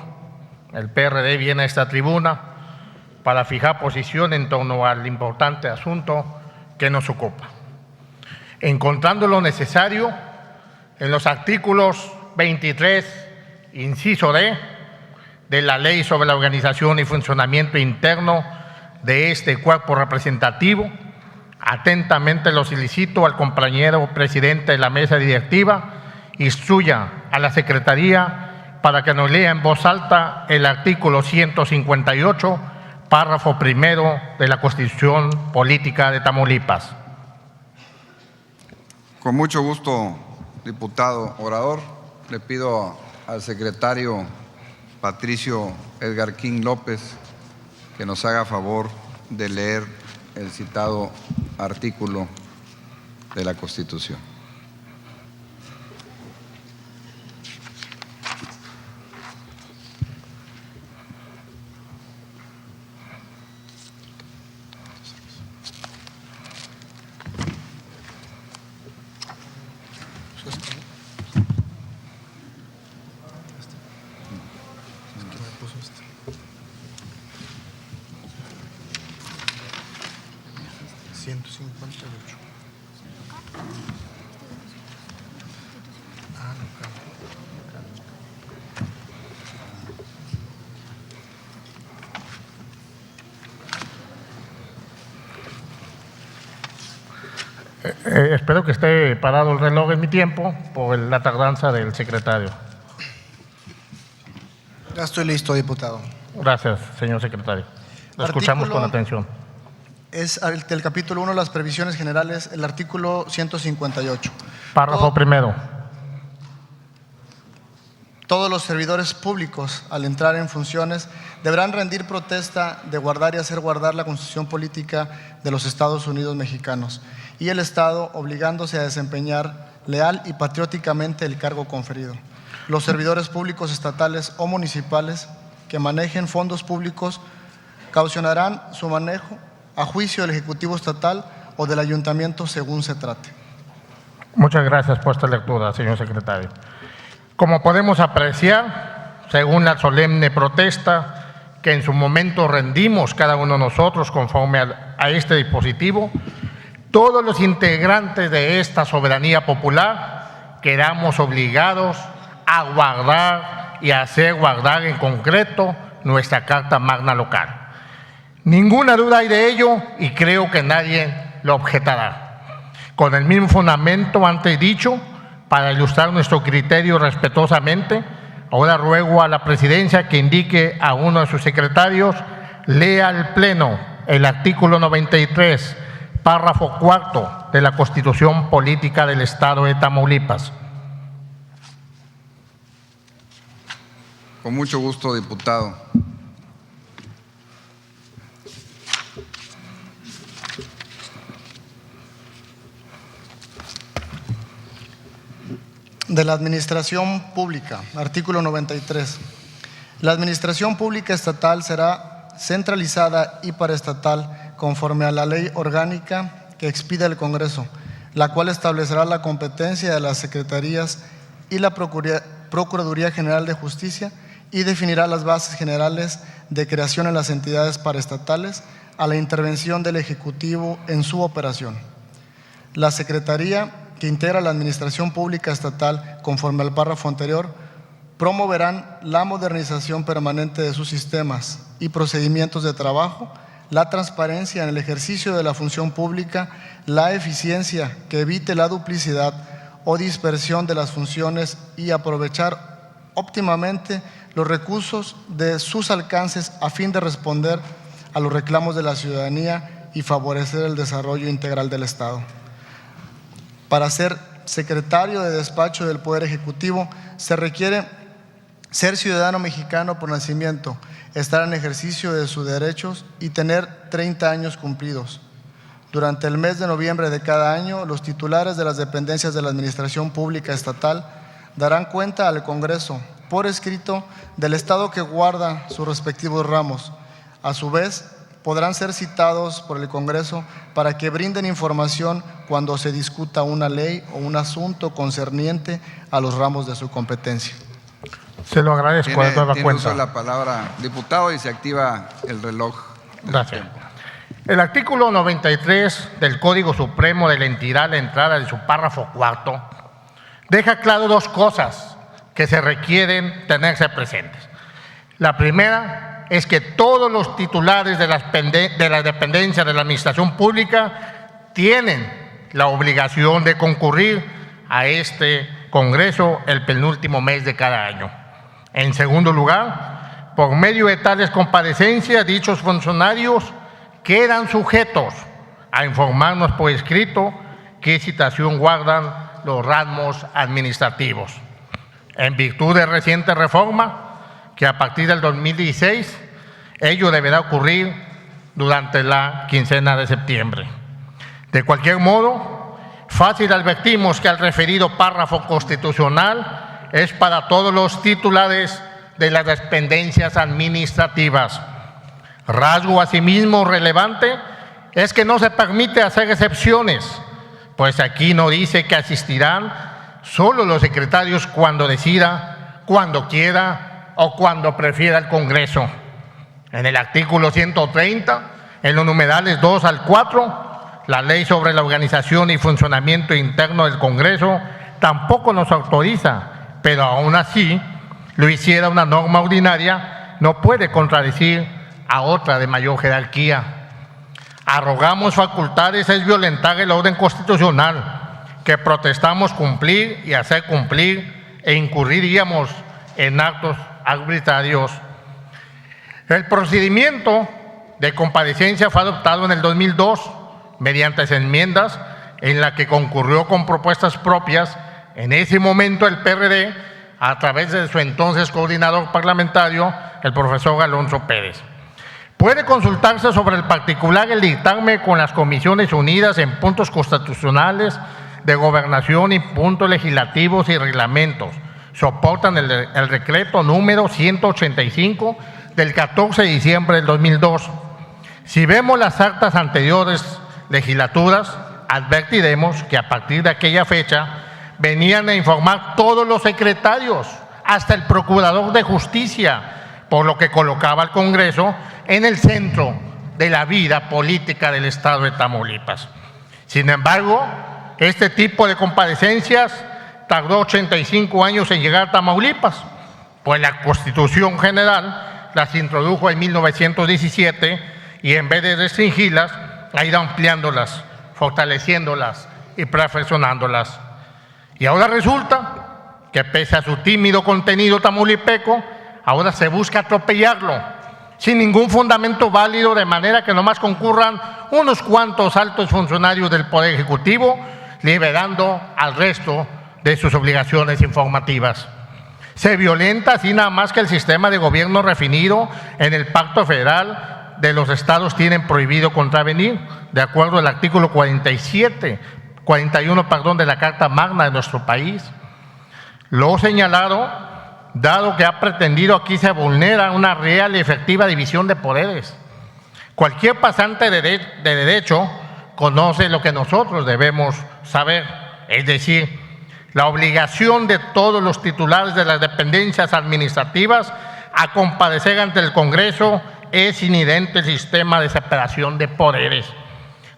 el PRD viene a esta tribuna para fijar posición en torno al importante asunto que nos ocupa, encontrando lo necesario en los artículos 23, inciso D, de la Ley sobre la Organización y Funcionamiento Interno de este cuerpo representativo. Atentamente lo solicito al compañero presidente de la mesa directiva, instruya a la Secretaría para que nos lea en voz alta el artículo 158, párrafo primero de la Constitución Política de Tamaulipas. Con mucho gusto, diputado orador. Le pido al secretario Patricio Edgar King López que nos haga favor de leer el citado artículo de la Constitución. Espero que esté parado el reloj en mi tiempo por la tardanza del secretario. Ya estoy listo, diputado. Gracias, señor secretario. Lo escuchamos con atención. Es del capítulo 1, las previsiones generales, el artículo 158. Párrafo primero. Todos los servidores públicos, al entrar en funciones, deberán rendir protesta de guardar y hacer guardar la Constitución Política de los Estados Unidos mexicanos y el Estado, obligándose a desempeñar leal y patrióticamente el cargo conferido. Los servidores públicos estatales o municipales que manejen fondos públicos caucionarán su manejo a juicio del Ejecutivo Estatal o del Ayuntamiento según se trate. Muchas gracias por esta lectura, señor secretario. Como podemos apreciar, según la solemne protesta que en su momento rendimos cada uno de nosotros conforme a este dispositivo, todos los integrantes de esta soberanía popular quedamos obligados a guardar y a hacer guardar en concreto nuestra Carta Magna local. Ninguna duda hay de ello y creo que nadie lo objetará. Con el mismo fundamento antes dicho, para ilustrar nuestro criterio respetuosamente, ahora ruego a la presidencia que indique a uno de sus secretarios, lea al Pleno el artículo 93, párrafo cuarto de la Constitución Política del Estado de Tamaulipas. Con mucho gusto, diputado. De la Administración Pública, artículo 93. La Administración Pública Estatal será centralizada y paraestatal conforme a la ley orgánica que expide el Congreso, la cual establecerá la competencia de las secretarías y la Procuraduría General de Justicia y definirá las bases generales de creación en las entidades paraestatales a la intervención del Ejecutivo en su operación. La Secretaría, que integra la Administración Pública Estatal conforme al párrafo anterior, promoverán la modernización permanente de sus sistemas y procedimientos de trabajo, la transparencia en el ejercicio de la función pública, la eficiencia que evite la duplicidad o dispersión de las funciones y aprovechar óptimamente los recursos de sus alcances a fin de responder a los reclamos de la ciudadanía y favorecer el desarrollo integral del Estado. Para ser secretario de despacho del Poder Ejecutivo se requiere ser ciudadano mexicano por nacimiento, estar en ejercicio de sus derechos y tener 30 años cumplidos. Durante el mes de noviembre de cada año, los titulares de las dependencias de la Administración Pública Estatal darán cuenta al Congreso por escrito del estado que guarda sus respectivos ramos. A su vez, podrán ser citados por el Congreso para que brinden información cuando se discuta una ley o un asunto concerniente a los ramos de su competencia. Se lo agradezco de toda tiene cuenta. uso de la palabra, diputado, y se activa el reloj. Gracias. El artículo 93 del Código Supremo de la entidad, la entrada de su párrafo cuarto, deja claro dos cosas que se requieren tenerse presentes. La primera es que todos los titulares de las dependencias de la Administración Pública tienen la obligación de concurrir a este Congreso el penúltimo mes de cada año. En segundo lugar, por medio de tales comparecencias, dichos funcionarios quedan sujetos a informarnos por escrito qué situación guardan los ramos administrativos. En virtud de reciente reforma, que a partir del 2016, ello deberá ocurrir durante la quincena de septiembre. De cualquier modo, fácil advertimos que el referido párrafo constitucional es para todos los titulares de las dependencias administrativas. Rasgo asimismo relevante es que no se permite hacer excepciones, pues aquí no dice que asistirán solo los secretarios cuando decida, cuando quiera o cuando prefiera el Congreso. En el artículo 130, en los numerales 2 al 4, la ley sobre la organización y funcionamiento interno del Congreso tampoco nos autoriza, pero aún así lo hiciera una norma ordinaria, no puede contradecir a otra de mayor jerarquía. Arrogamos facultades es violentar el orden constitucional que protestamos cumplir y hacer cumplir e incurriríamos en actos arbitrarios. El procedimiento de comparecencia fue adoptado en el 2002 mediante enmiendas en la que concurrió con propuestas propias en ese momento el PRD a través de su entonces coordinador parlamentario, el profesor Alonso Pérez. Puede consultarse sobre el particular el dictamen con las Comisiones Unidas en puntos constitucionales, de gobernación y puntos legislativos y reglamentos. Soportan el decreto número 185 del 14 de diciembre del 2002. Si vemos las actas anteriores legislaturas, advertiremos que a partir de aquella fecha venían a informar todos los secretarios, hasta el Procurador de Justicia, por lo que colocaba al Congreso en el centro de la vida política del Estado de Tamaulipas. Sin embargo, este tipo de comparecencias tardó 85 años en llegar a Tamaulipas, pues la Constitución General las introdujo en 1917 y en vez de restringirlas, ha ido ampliándolas, fortaleciéndolas y perfeccionándolas. Y ahora resulta que pese a su tímido contenido tamaulipeco, ahora se busca atropellarlo sin ningún fundamento válido, de manera que nomás concurran unos cuantos altos funcionarios del Poder Ejecutivo, liberando al resto de sus obligaciones informativas. Se violenta así nada más que el sistema de gobierno refinido en el Pacto Federal de los estados tienen prohibido contravenir, de acuerdo al artículo 41 de la Carta Magna de nuestro país. Lo señalado, dado que ha pretendido aquí se vulnera una real y efectiva división de poderes, Cualquier pasante de derecho conoce lo que nosotros debemos saber, es decir, la obligación de todos los titulares de las dependencias administrativas a comparecer ante el Congreso es inherente al sistema de separación de poderes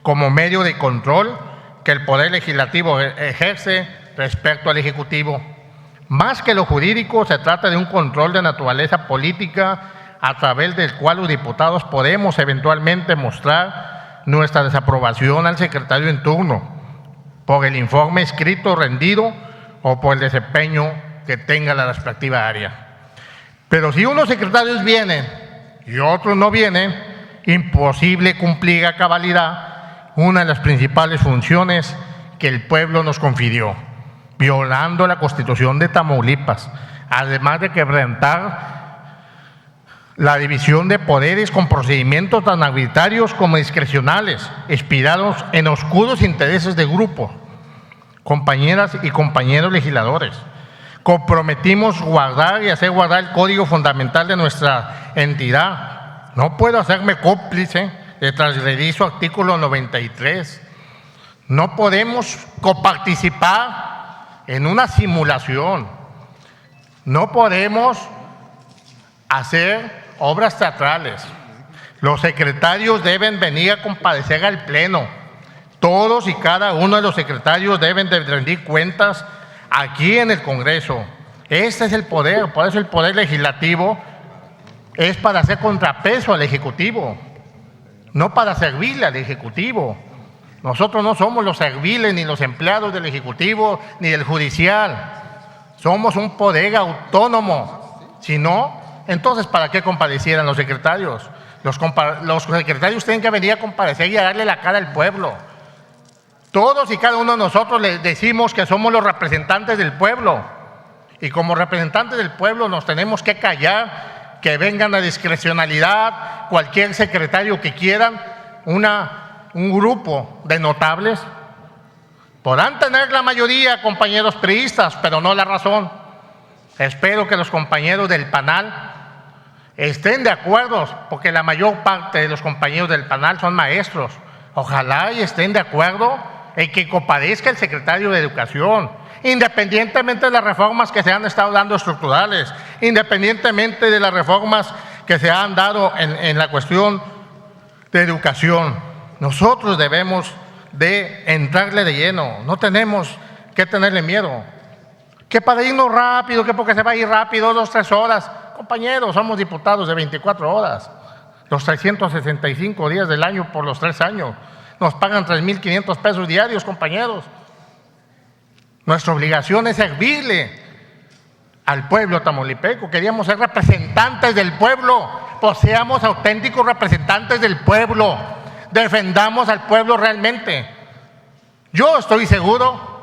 como medio de control que el Poder Legislativo ejerce respecto al Ejecutivo. Más que lo jurídico, se trata de un control de naturaleza política a través del cual los diputados podemos eventualmente mostrar nuestra desaprobación al secretario en turno por el informe escrito rendido o por el desempeño que tenga la respectiva área. Pero si unos secretarios vienen y otros no vienen, imposible cumplir a cabalidad una de las principales funciones que el pueblo nos confirió, violando la Constitución de Tamaulipas, además de quebrantar la división de poderes con procedimientos tan arbitrarios como discrecionales, inspirados en oscuros intereses de grupo. Compañeras y compañeros legisladores, comprometimos guardar y hacer guardar el código fundamental de nuestra entidad. No puedo hacerme cómplice de transgredir su artículo 93. No podemos coparticipar en una simulación. No podemos hacer obras teatrales. Los secretarios deben venir a comparecer al Pleno. Todos y cada uno de los secretarios deben de rendir cuentas aquí en el Congreso. Este es el poder, por eso el Poder Legislativo es para hacer contrapeso al Ejecutivo, no para servirle al Ejecutivo. Nosotros no somos los serviles ni los empleados del Ejecutivo ni del Judicial. Somos un poder autónomo. Si no, entonces ¿para qué comparecieran los secretarios? Los secretarios tienen que venir a comparecer y a darle la cara al pueblo. Todos y cada uno de nosotros les decimos que somos los representantes del pueblo y como representantes del pueblo nos tenemos que callar, que vengan a discrecionalidad cualquier secretario que quieran, un grupo de notables. Podrán tener la mayoría compañeros priistas, pero no la razón. Espero que los compañeros del PANAL estén de acuerdo, porque la mayor parte de los compañeros del PANAL son maestros. Ojalá y estén de acuerdo en que comparezca el secretario de Educación, independientemente de las reformas que se han estado dando estructurales, independientemente de las reformas que se han dado en la cuestión de educación. Nosotros debemos de entrarle de lleno, no tenemos que tenerle miedo. Que para irnos rápido, que porque se va a ir rápido, 2 o 3 horas. Compañeros, somos diputados de 24 horas, los 365 días del año por los 3 años. Nos pagan 3,500 pesos diarios, compañeros. Nuestra obligación es servirle al pueblo tamaulipeco. Queríamos ser representantes del pueblo, pues seamos auténticos representantes del pueblo. Defendamos al pueblo realmente. Yo estoy seguro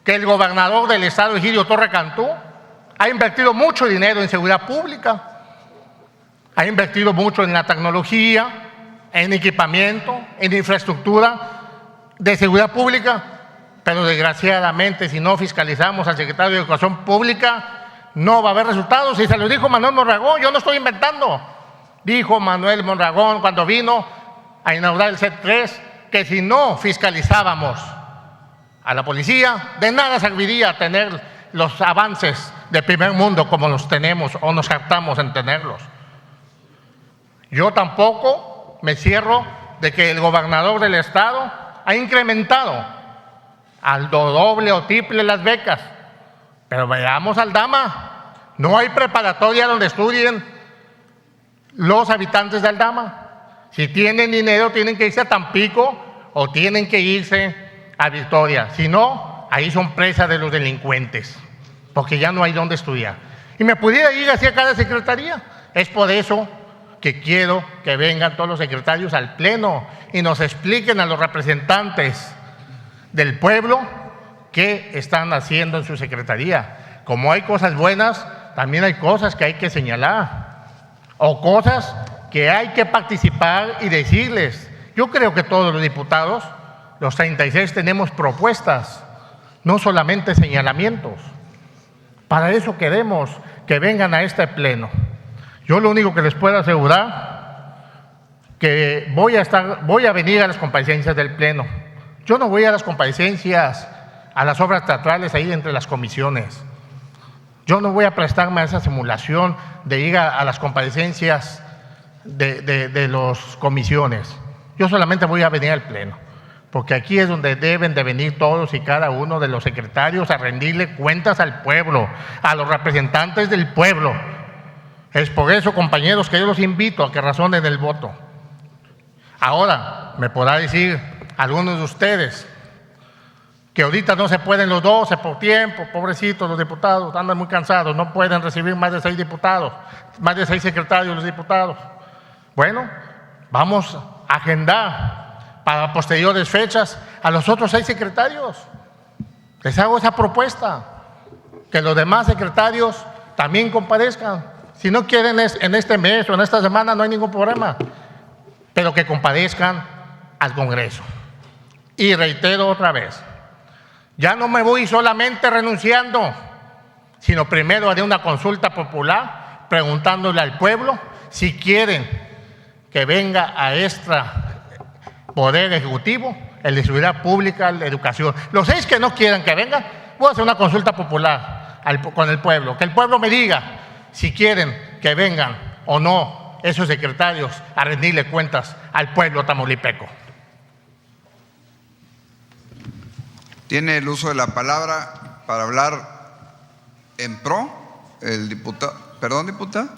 que el gobernador del estado, Egidio Torre Cantú, ha invertido mucho dinero en seguridad pública, ha invertido mucho en la tecnología, en equipamiento, en infraestructura de seguridad pública, pero desgraciadamente si no fiscalizamos al secretario de Educación Pública no va a haber resultados. Y se lo dijo Manuel Mondragón, yo no estoy inventando. Dijo Manuel Mondragón cuando vino a inaugurar el CEP3 que si no fiscalizábamos a la policía, de nada serviría tener los avances de primer mundo como los tenemos o nos hartamos en tenerlos. Yo tampoco me cierro de que el gobernador del estado ha incrementado al doble o triple las becas, pero veamos al Aldama. No hay preparatoria donde estudien los habitantes de Aldama. Si tienen dinero tienen que irse a Tampico o tienen que irse a Victoria. Si no, ahí son presas de los delincuentes, porque ya no hay donde estudiar. Y me pudiera ir hacia cada secretaría. Es por eso que quiero que vengan todos los secretarios al Pleno y nos expliquen a los representantes del pueblo qué están haciendo en su secretaría. Como hay cosas buenas, también hay cosas que hay que señalar o cosas que hay que participar y decirles. Yo creo que todos los diputados, los 36, tenemos propuestas, no solamente señalamientos. Para eso queremos que vengan a este Pleno. Yo lo único que les puedo asegurar que voy a venir a las comparecencias del Pleno. Yo no voy a las comparecencias, a las obras teatrales ahí entre las comisiones. Yo no voy a prestarme a esa simulación de ir a las comparecencias de las comisiones. Yo solamente voy a venir al Pleno, porque aquí es donde deben de venir todos y cada uno de los secretarios a rendirle cuentas al pueblo, a los representantes del pueblo. Es por eso, compañeros, que yo los invito a que razonen el voto. Ahora, me podrá decir algunos de ustedes que ahorita no se pueden los 12 por tiempo, pobrecitos los diputados, andan muy cansados, no pueden recibir más de 6 diputados, más de 6 secretarios los diputados. Bueno, vamos a agendar para posteriores fechas a los otros 6 secretarios. Les hago esa propuesta, que los demás secretarios también comparezcan. Si no quieren en este mes o en esta semana, no hay ningún problema, pero que comparezcan al Congreso. Y reitero otra vez, ya no me voy solamente renunciando, sino primero haré una consulta popular preguntándole al pueblo si quieren que venga a extra poder ejecutivo, el de seguridad pública, la educación. Los 6 que no quieran que vengan, voy a hacer una consulta popular con el pueblo, que el pueblo me diga si quieren que vengan o no esos secretarios a rendirle cuentas al pueblo tamaulipeco. Tiene el uso de la palabra para hablar en pro el diputado. ¿Perdón, diputada?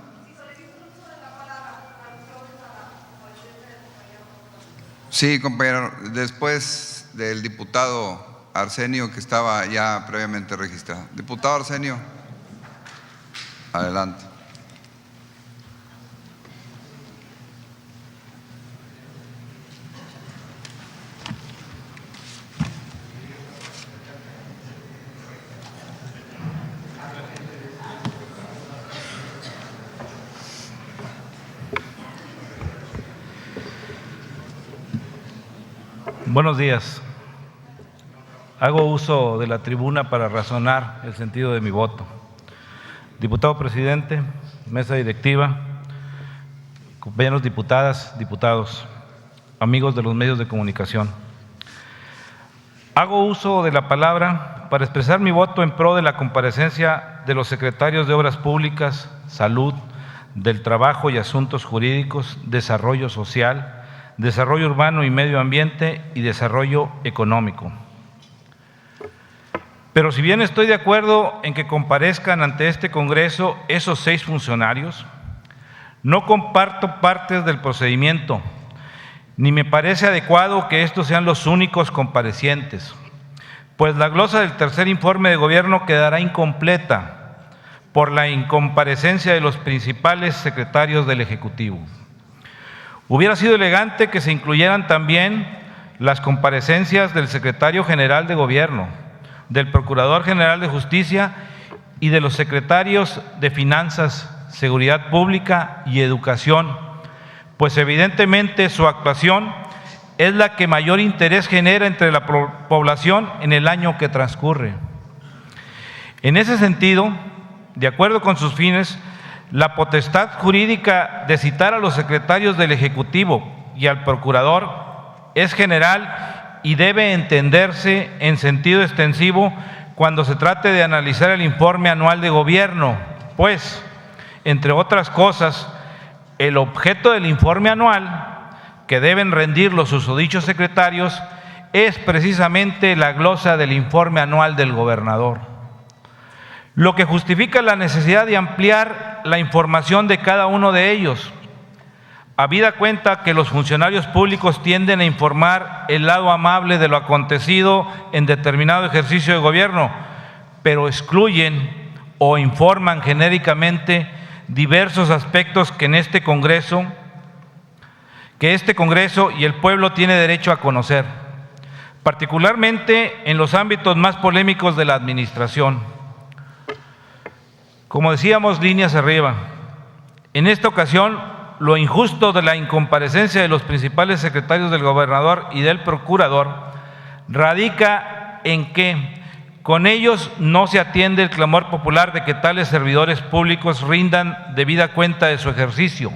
Sí, compañero. Después del diputado Arsenio, que estaba ya previamente registrado. Diputado Arsenio, adelante. Buenos días. Hago uso de la tribuna para razonar el sentido de mi voto. Diputado presidente, mesa directiva, compañeros diputadas, diputados, amigos de los medios de comunicación. Hago uso de la palabra para expresar mi voto en pro de la comparecencia de los secretarios de Obras Públicas, Salud, del Trabajo y Asuntos Jurídicos, Desarrollo Social, Desarrollo Urbano y Medio Ambiente y Desarrollo Económico. Pero si bien estoy de acuerdo en que comparezcan ante este Congreso esos 6 funcionarios, no comparto partes del procedimiento, ni me parece adecuado que estos sean los únicos comparecientes, pues la glosa del tercer informe de gobierno quedará incompleta por la incomparecencia de los principales secretarios del Ejecutivo. Hubiera sido elegante que se incluyeran también las comparecencias del secretario general de Gobierno, del Procurador General de Justicia y de los secretarios de Finanzas, Seguridad Pública y Educación, pues evidentemente su actuación es la que mayor interés genera entre la población en el año que transcurre. En ese sentido, de acuerdo con sus fines, la potestad jurídica de citar a los secretarios del Ejecutivo y al Procurador es general y debe entenderse en sentido extensivo cuando se trate de analizar el informe anual de gobierno, pues, entre otras cosas, el objeto del informe anual que deben rendir los susodichos secretarios es precisamente la glosa del informe anual del gobernador, lo que justifica la necesidad de ampliar la información de cada uno de ellos, habida cuenta que los funcionarios públicos tienden a informar el lado amable de lo acontecido en determinado ejercicio de gobierno, pero excluyen o informan genéricamente diversos aspectos que este Congreso y el pueblo tiene derecho a conocer, particularmente en los ámbitos más polémicos de la administración. Como decíamos, líneas arriba. En esta ocasión, lo injusto de la incomparecencia de los principales secretarios del gobernador y del procurador radica en que con ellos no se atiende el clamor popular de que tales servidores públicos rindan debida cuenta de su ejercicio,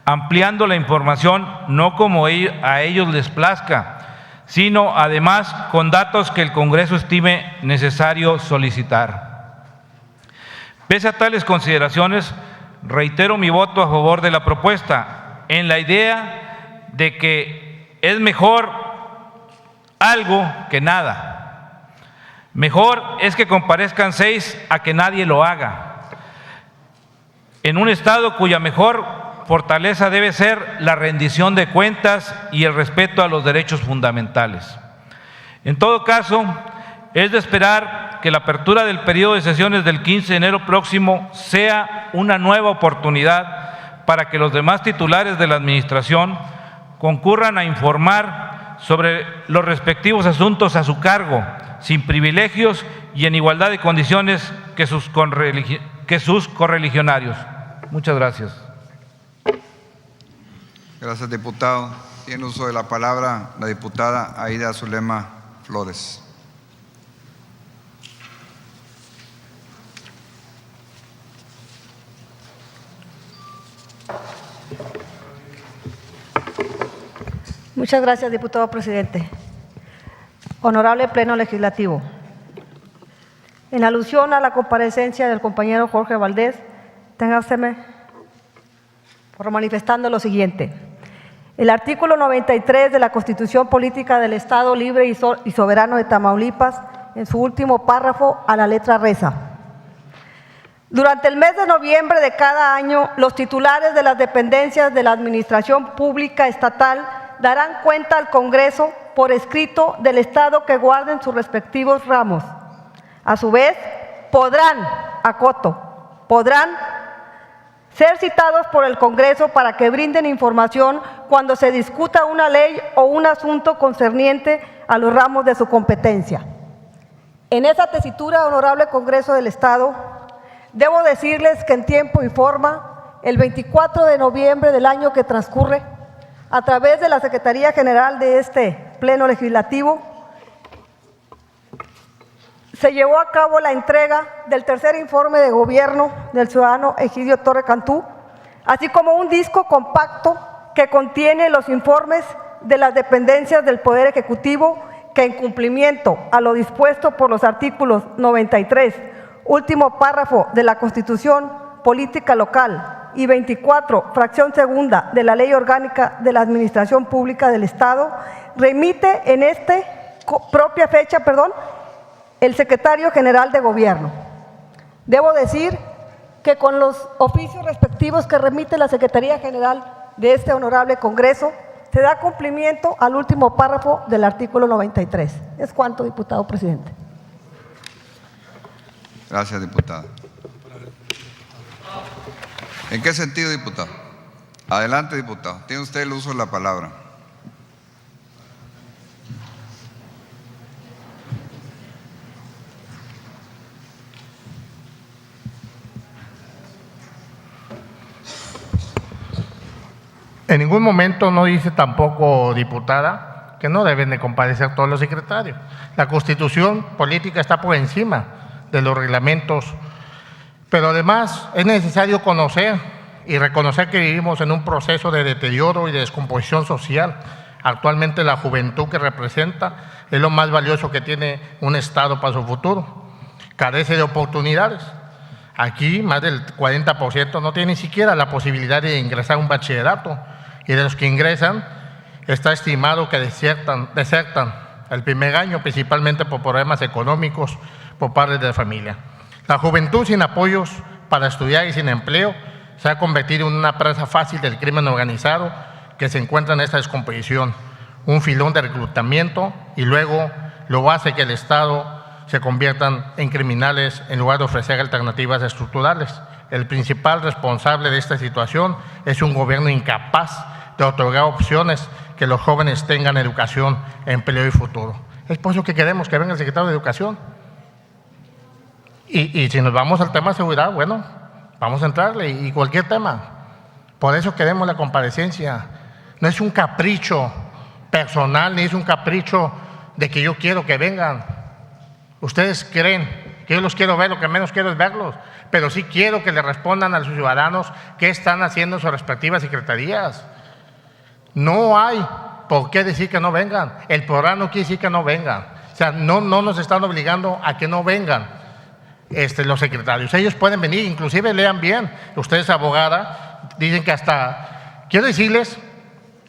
ampliando la información no como a ellos les plazca, sino además con datos que el Congreso estime necesario solicitar. Pese a tales consideraciones, reitero mi voto a favor de la propuesta, en la idea de que es mejor algo que nada. Mejor es que comparezcan 6 a que nadie lo haga. En un Estado cuya mejor fortaleza debe ser la rendición de cuentas y el respeto a los derechos fundamentales. En todo caso, es de esperar que la apertura del periodo de sesiones del 15 de enero próximo sea una nueva oportunidad para que los demás titulares de la Administración concurran a informar sobre los respectivos asuntos a su cargo, sin privilegios y en igualdad de condiciones que sus correligionarios. Muchas gracias. Gracias, diputado. Tiene uso de la palabra la diputada Aida Zulema Flores. Muchas gracias, diputado presidente. Honorable Pleno Legislativo, en alusión a la comparecencia del compañero Jorge Valdés, téngaseme por manifestando lo siguiente. El artículo 93 de la Constitución Política del Estado Libre y Soberano de Tamaulipas, en su último párrafo, a la letra reza: durante el mes de noviembre de cada año, los titulares de las dependencias de la Administración Pública Estatal darán cuenta al Congreso por escrito del estado que guarden sus respectivos ramos. A su vez, podrán ser citados por el Congreso para que brinden información cuando se discuta una ley o un asunto concerniente a los ramos de su competencia. En esa tesitura, honorable Congreso del Estado, debo decirles que en tiempo y forma, el 24 de noviembre del año que transcurre, a través de la Secretaría General de este Pleno Legislativo, se llevó a cabo la entrega del tercer informe de gobierno del ciudadano Egidio Torre Cantú, así como un disco compacto que contiene los informes de las dependencias del Poder Ejecutivo que, en cumplimiento a lo dispuesto por los artículos 93, último párrafo de la Constitución Política Local, y 24, fracción segunda de la Ley Orgánica de la Administración Pública del Estado, remite en propia fecha, el Secretario General de Gobierno. Debo decir que con los oficios respectivos que remite la Secretaría General de este honorable Congreso, se da cumplimiento al último párrafo del artículo 93. Es cuanto, diputado presidente. Gracias, diputada. ¿En qué sentido, diputado? Adelante, diputado. Tiene usted el uso de la palabra. En ningún momento no dice tampoco, diputada, que no deben de comparecer todos los secretarios. La Constitución Política está por encima de los reglamentos, pero además es necesario conocer y reconocer que vivimos en un proceso de deterioro y de descomposición social. Actualmente la juventud que representa es lo más valioso que tiene un Estado para su futuro. Carece de oportunidades. Aquí más del 40% no tiene ni siquiera la posibilidad de ingresar a un bachillerato, y de los que ingresan está estimado que desertan el primer año, principalmente por problemas económicos por parte de la familia. La juventud sin apoyos para estudiar y sin empleo se ha convertido en una presa fácil del crimen organizado que se encuentra en esta descomposición, un filón de reclutamiento, y luego lo hace que el Estado se conviertan en criminales en lugar de ofrecer alternativas estructurales. El principal responsable de esta situación es un gobierno incapaz de otorgar opciones que los jóvenes tengan educación, empleo y futuro. Es por eso que queremos que venga el secretario de Educación. Y si nos vamos al tema de seguridad, bueno, vamos a entrarle, y cualquier tema. Por eso queremos la comparecencia. No es un capricho personal, ni es un capricho de que yo quiero que vengan. ¿Ustedes creen que yo los quiero ver, lo que menos quiero es verlos, pero sí quiero que le respondan a los ciudadanos qué están haciendo en sus respectivas secretarías. No hay por qué decir que no vengan. El programa no quiere decir que no vengan. O sea, no nos están obligando a que no vengan los secretarios. Ellos pueden venir, inclusive lean bien. Usted es abogada, dicen que hasta, quiero decirles,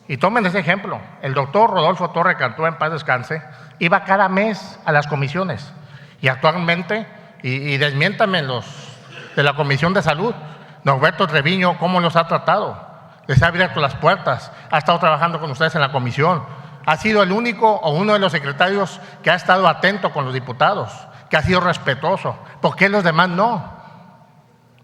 y tomen ese ejemplo, el doctor Rodolfo Torre Cantú, en paz descanse, iba cada mes a las comisiones. Y actualmente, y desmiéntame los de la Comisión de Salud, Norberto Treviño, ¿cómo los ha tratado? Les ha abierto las puertas, ha estado trabajando con ustedes en la comisión. Ha sido el único o uno de los secretarios que ha estado atento con los diputados, que ha sido respetuoso. ¿Por qué los demás no?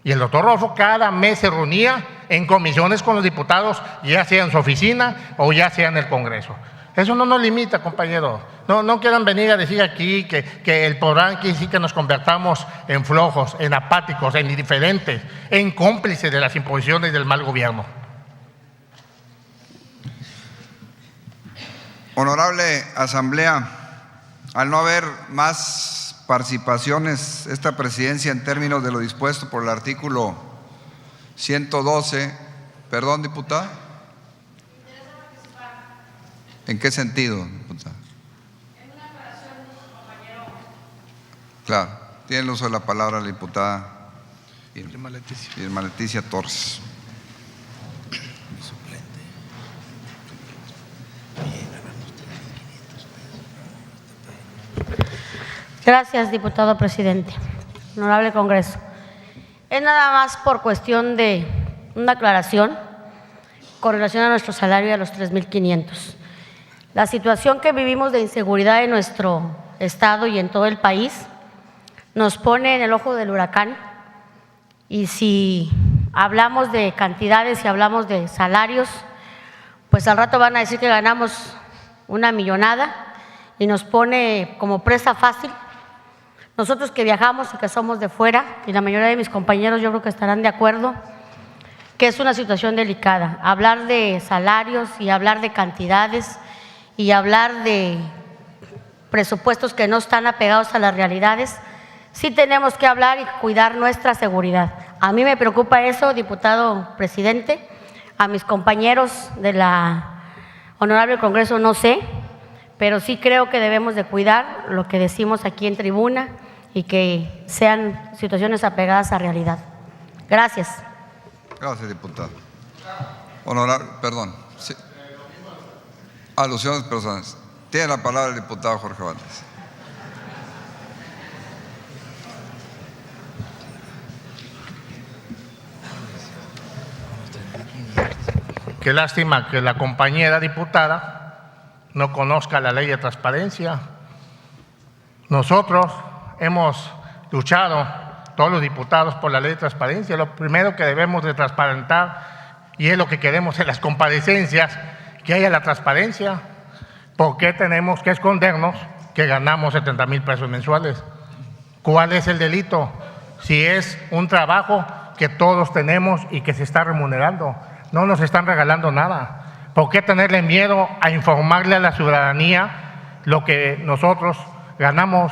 Y el doctor Rodolfo cada mes se reunía en comisiones con los diputados, ya sea en su oficina o ya sea en el Congreso. Eso no nos limita, compañeros. No quieran venir a decir aquí que el programa quiere decir que nos convertamos en flojos, en apáticos, en indiferentes, en cómplices de las imposiciones del mal gobierno. Honorable Asamblea, al no haber más participaciones, esta presidencia en términos de lo dispuesto por el artículo 112, perdón, diputada. ¿En qué sentido, diputada? En una aclaración de su compañero. Claro, tiene el uso de la palabra la diputada Irma Leticia Torres. Gracias, diputado presidente. Honorable Congreso. Es nada más por cuestión de una aclaración con relación a nuestro salario y a los 3,500. La situación que vivimos de inseguridad en nuestro estado y en todo el país nos pone en el ojo del huracán, y si hablamos de cantidades y hablamos de salarios, pues al rato van a decir que ganamos una millonada y nos pone como presa fácil. Nosotros que viajamos y que somos de fuera, y la mayoría de mis compañeros yo creo que estarán de acuerdo, que es una situación delicada. Hablar de salarios y hablar de cantidades y hablar de presupuestos que no están apegados a las realidades, sí tenemos que hablar y cuidar nuestra seguridad. A mí me preocupa eso, diputado presidente. A mis compañeros de la Honorable Congreso no sé, pero sí creo que debemos de cuidar lo que decimos aquí en tribuna y que sean situaciones apegadas a realidad. Gracias. Gracias, diputado. Honorable, perdón. Sí. Alusiones personales. Tiene la palabra el diputado Jorge Valdés. Qué lástima que la compañera diputada no conozca la ley de transparencia. Nosotros hemos luchado, todos los diputados, por la ley de transparencia. Lo primero que debemos de transparentar, y es lo que queremos en las comparecencias, que haya la transparencia. ¿Por qué tenemos que escondernos que ganamos 70,000 pesos mensuales? ¿Cuál es el delito? Si es un trabajo que todos tenemos y que se está remunerando. No nos están regalando nada. ¿Por qué tenerle miedo a informarle a la ciudadanía lo que nosotros ganamos?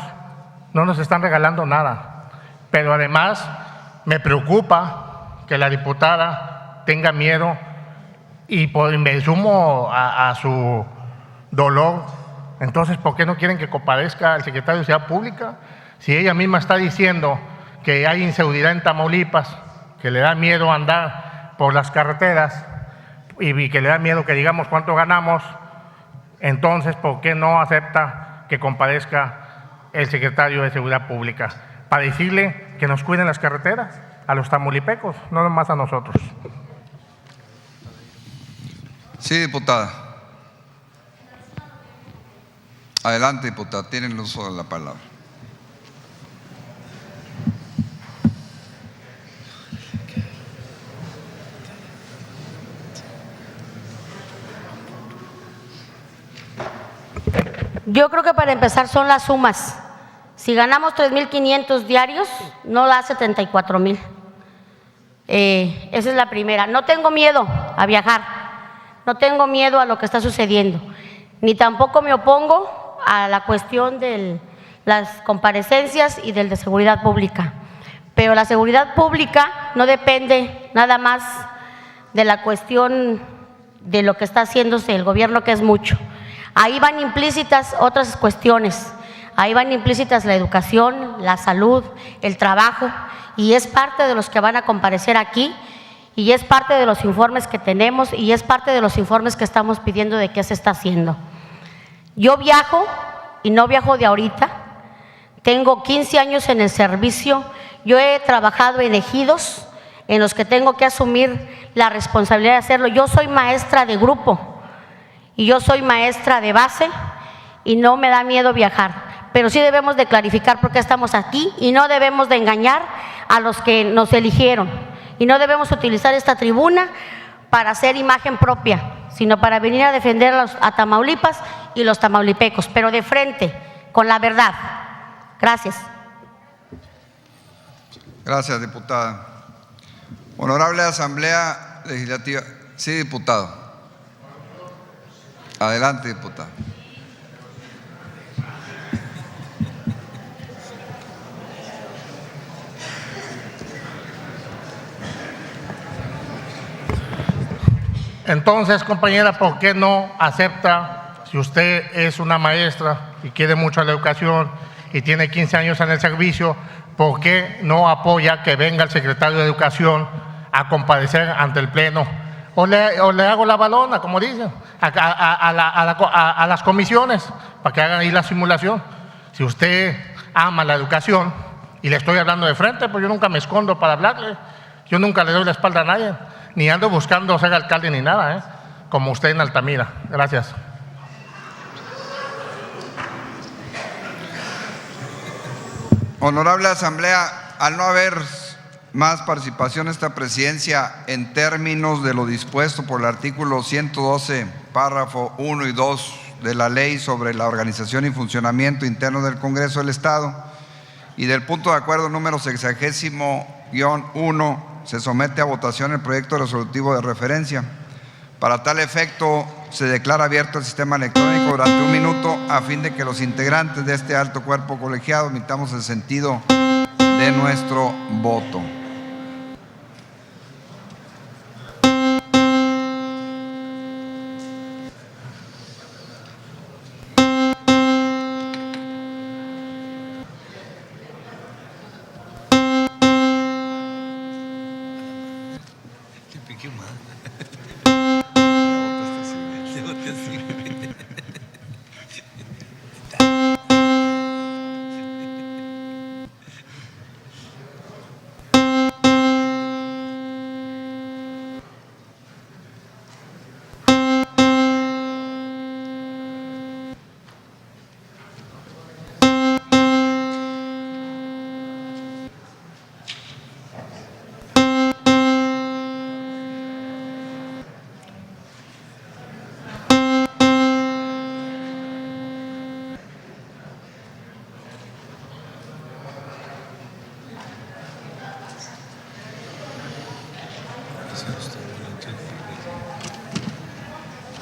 No nos están regalando nada. Pero además me preocupa que la diputada tenga miedo, y me sumo a su dolor. Entonces, ¿por qué no quieren que comparezca el secretario de Seguridad Pública? Si ella misma está diciendo que hay inseguridad en Tamaulipas, que le da miedo andar por las carreteras y que le da miedo que digamos cuánto ganamos, entonces, ¿por qué no acepta que comparezca el secretario de Seguridad Pública para decirle que nos cuiden las carreteras a los tamaulipecos, no nomás a nosotros? Sí, diputada. Adelante, diputada, tienen el uso de la palabra. Yo creo que para empezar son las sumas. Si ganamos 3,500 diarios, no da 74,000. Esa es la primera. No tengo miedo a viajar, no tengo miedo a lo que está sucediendo, ni tampoco me opongo a la cuestión del las comparecencias y del de seguridad pública. Pero la seguridad pública no depende nada más de la cuestión de lo que está haciéndose el gobierno, que es mucho. Ahí van implícitas otras cuestiones, ahí van implícitas la educación, la salud, el trabajo, y es parte de los que van a comparecer aquí, y es parte de los informes que tenemos, y es parte de los informes que estamos pidiendo de qué se está haciendo. Yo viajo, y no viajo de ahorita, tengo 15 años en el servicio, yo he trabajado en ejidos en los que tengo que asumir la responsabilidad de hacerlo. Yo soy maestra de grupo y yo soy maestra de base y no me da miedo viajar, pero sí debemos de clarificar por qué estamos aquí y no debemos de engañar a los que nos eligieron y no debemos utilizar esta tribuna para hacer imagen propia, sino para venir a defender a Tamaulipas y los tamaulipecos, pero de frente, con la verdad. Gracias. Gracias, diputada. Honorable Asamblea Legislativa. Sí, diputado. Adelante, diputado. Entonces, compañera, ¿por qué no acepta, si usted es una maestra y quiere mucho a la educación y tiene 15 años en el servicio, por qué no apoya que venga el secretario de Educación a comparecer ante el Pleno? O le hago la balona, como dicen, a las comisiones, para que hagan ahí la simulación. Si usted ama la educación, y le estoy hablando de frente, pues yo nunca me escondo para hablarle, yo nunca le doy la espalda a nadie, ni ando buscando ser alcalde ni nada, como usted en Altamira. Gracias. Honorable Asamblea, al no haber más participación en esta presidencia en términos de lo dispuesto por el artículo 112, párrafo 1 y 2 de la Ley sobre la organización y funcionamiento interno del Congreso del Estado y del punto de acuerdo número 60-1, se somete a votación el proyecto resolutivo de referencia. Para tal efecto, se declara abierto el sistema electrónico durante 1 minuto a fin de que los integrantes de este alto cuerpo colegiado emitamos el sentido de nuestro voto.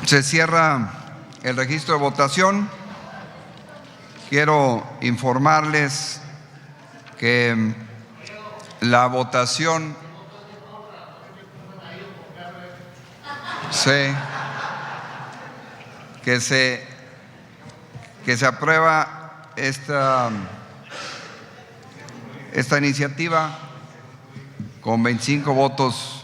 Se cierra el registro de votación. Quiero informarles que la votación que se aprueba esta iniciativa con 25 votos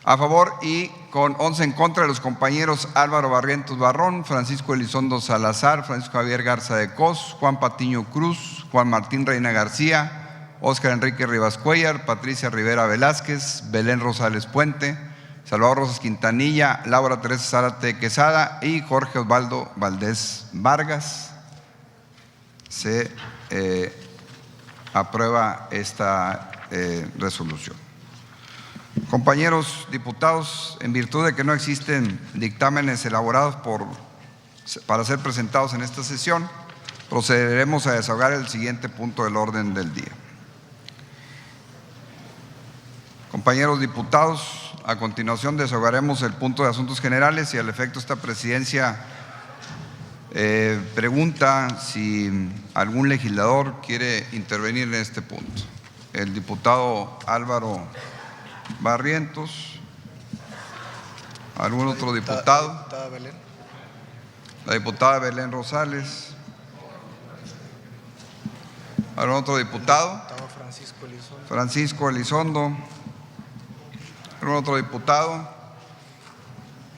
a favor y con 11 en contra de los compañeros Álvaro Barrientos Barrón, Francisco Elizondo Salazar, Francisco Javier Garza de Cos, Juan Patiño Cruz, Juan Martín Reina García, Óscar Enrique Rivas Cuellar, Patricia Rivera Velázquez, Belén Rosales Puente, Salvador Rosas Quintanilla, Laura Teresa Zárate Quesada y Jorge Osvaldo Valdés Vargas. Se aprueba esta resolución. Compañeros diputados, en virtud de que no existen dictámenes elaborados para ser presentados en esta sesión, procederemos a desahogar el siguiente punto del orden del día. Compañeros diputados, a continuación desahogaremos el punto de asuntos generales y al efecto esta presidencia Pregunta si algún legislador quiere intervenir en este punto. El diputado Álvaro Barrientos. ¿Algún otro diputado? La diputada Belén Rosales. ¿Algún otro diputado? Francisco Elizondo. ¿Algún otro diputado?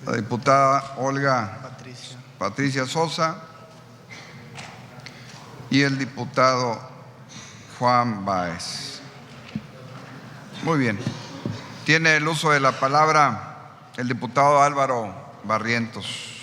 La diputada Olga Patricia Sosa y el diputado Juan Báez. Muy bien. Tiene el uso de la palabra el diputado Álvaro Barrientos.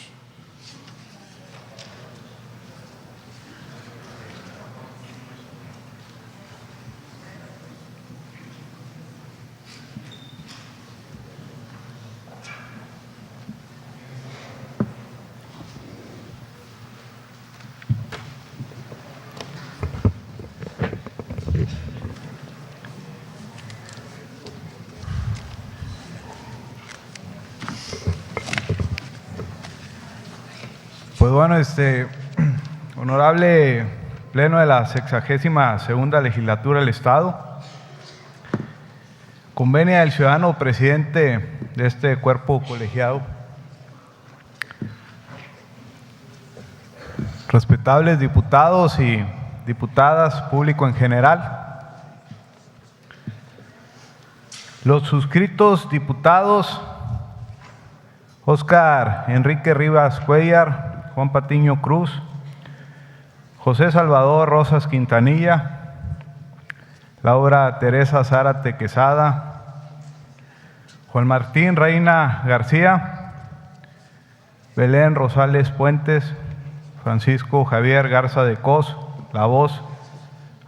Pues bueno, honorable Pleno de la 62ª Legislatura del Estado, convenia el ciudadano presidente de este cuerpo colegiado, respetables diputados y diputadas, público en general, los suscritos diputados Óscar Enrique Rivas Cuellar, Juan Patiño Cruz, José Salvador Rosas Quintanilla, Laura Teresa Zárate Quesada, Juan Martín Reina García, Belén Rosales Puentes, Francisco Javier Garza de Cos, La Voz,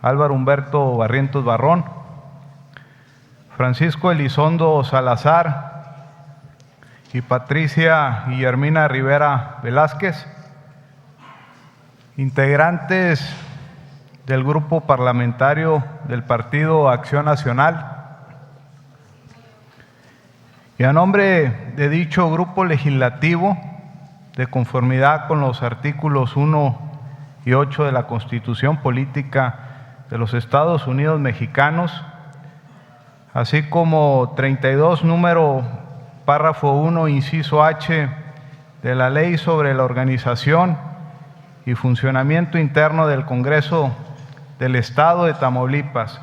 Álvaro Humberto Barrientos Barrón, Francisco Elizondo Salazar y Patricia Guillermina Rivera Velázquez, integrantes del grupo parlamentario del Partido Acción Nacional, y a nombre de dicho grupo legislativo, de conformidad con los artículos 1 y 8 de la Constitución Política de los Estados Unidos Mexicanos, así como 32 número párrafo 1, inciso H de la Ley sobre la Organización y Funcionamiento Interno del Congreso del Estado de Tamaulipas.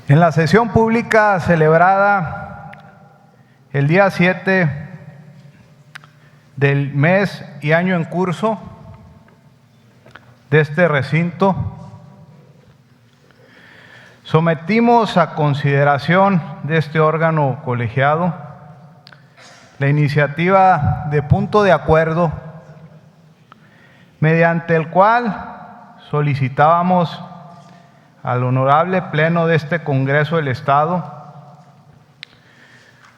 En la sesión pública celebrada el día 7 del mes y año en curso de este recinto, sometimos a consideración de este órgano colegiado la iniciativa de punto de acuerdo mediante el cual solicitábamos al honorable Pleno de este Congreso del Estado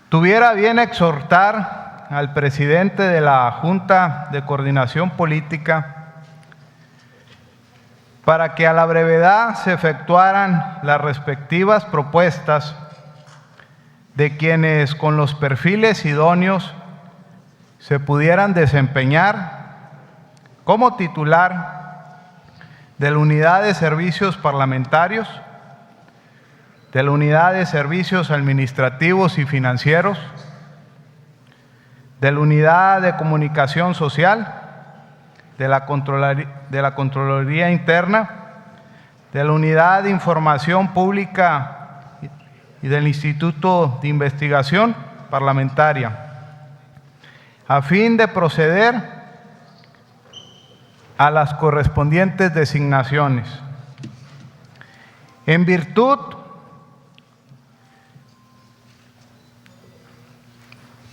tuviera bien exhortar al presidente de la Junta de Coordinación Política para que a la brevedad se efectuaran las respectivas propuestas de quienes con los perfiles idóneos se pudieran desempeñar como titular de la Unidad de Servicios Parlamentarios, de la Unidad de Servicios Administrativos y Financieros, de la Unidad de Comunicación Social, de la Contraloría Interna, de la Unidad de Información Pública y del Instituto de Investigación Parlamentaria, a fin de proceder a las correspondientes designaciones. En virtud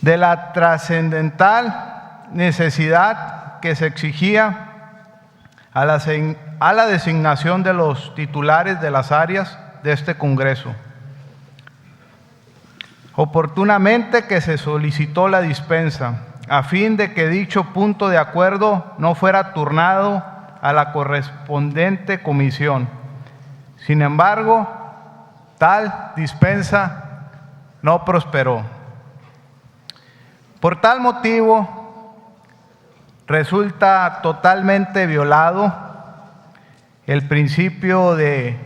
de la trascendental necesidad que se exigía a la designación de los titulares de las áreas de este Congreso, oportunamente que se solicitó la dispensa a fin de que dicho punto de acuerdo no fuera turnado a la correspondiente comisión. Sin embargo, tal dispensa no prosperó. Por tal motivo, resulta totalmente violado el principio de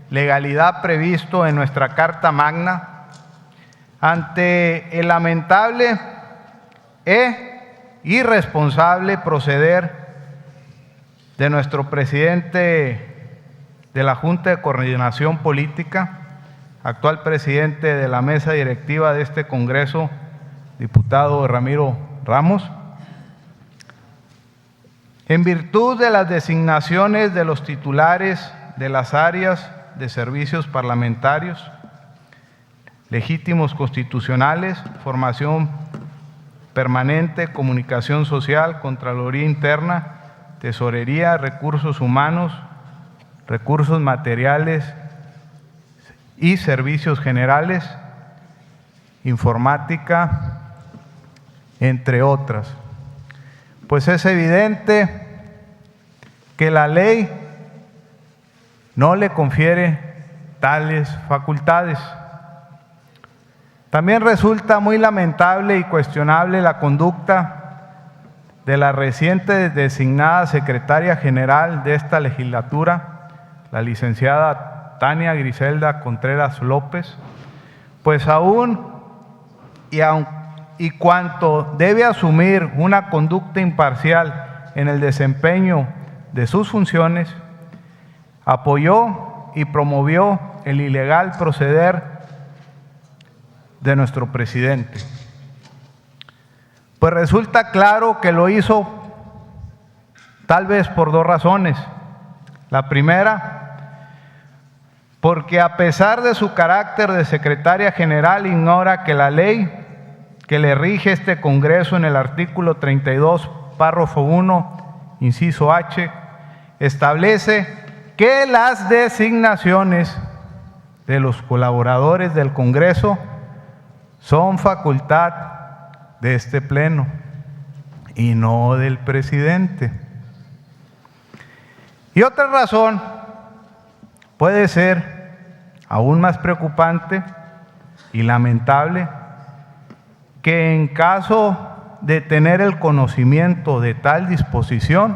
legalidad previsto en nuestra Carta Magna ante el lamentable e irresponsable proceder de nuestro presidente de la Junta de Coordinación Política, actual presidente de la mesa directiva de este Congreso, diputado Ramiro Ramos, en virtud de las designaciones de los titulares de las áreas de servicios parlamentarios, legítimos constitucionales, formación permanente, comunicación social, Contraloría Interna, Tesorería, recursos humanos, recursos materiales y servicios generales, informática, entre otras. Pues es evidente que la ley no le confiere tales facultades. También resulta muy lamentable y cuestionable la conducta de la reciente designada secretaria general de esta legislatura, la licenciada Tania Griselda Contreras López, pues aún y cuanto debe asumir una conducta imparcial en el desempeño de sus funciones, apoyó y promovió el ilegal proceder de nuestro presidente. Pues resulta claro que lo hizo tal vez por dos razones. La primera, porque a pesar de su carácter de secretaria general, ignora que la ley que le rige este Congreso en el artículo 32, párrafo 1, inciso H, establece que las designaciones de los colaboradores del Congreso son facultad de este Pleno y no del presidente. Y otra razón puede ser aún más preocupante y lamentable, que en caso de tener el conocimiento de tal disposición,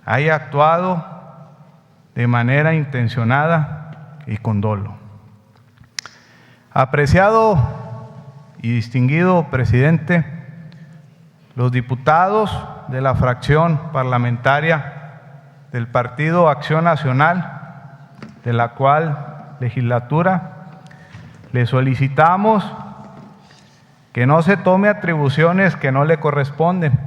haya actuado de manera intencionada y con dolo. Apreciado y distinguido presidente, los diputados de la fracción parlamentaria del Partido Acción Nacional, de la cual legislatura, le solicitamos que no se tome atribuciones que no le corresponden.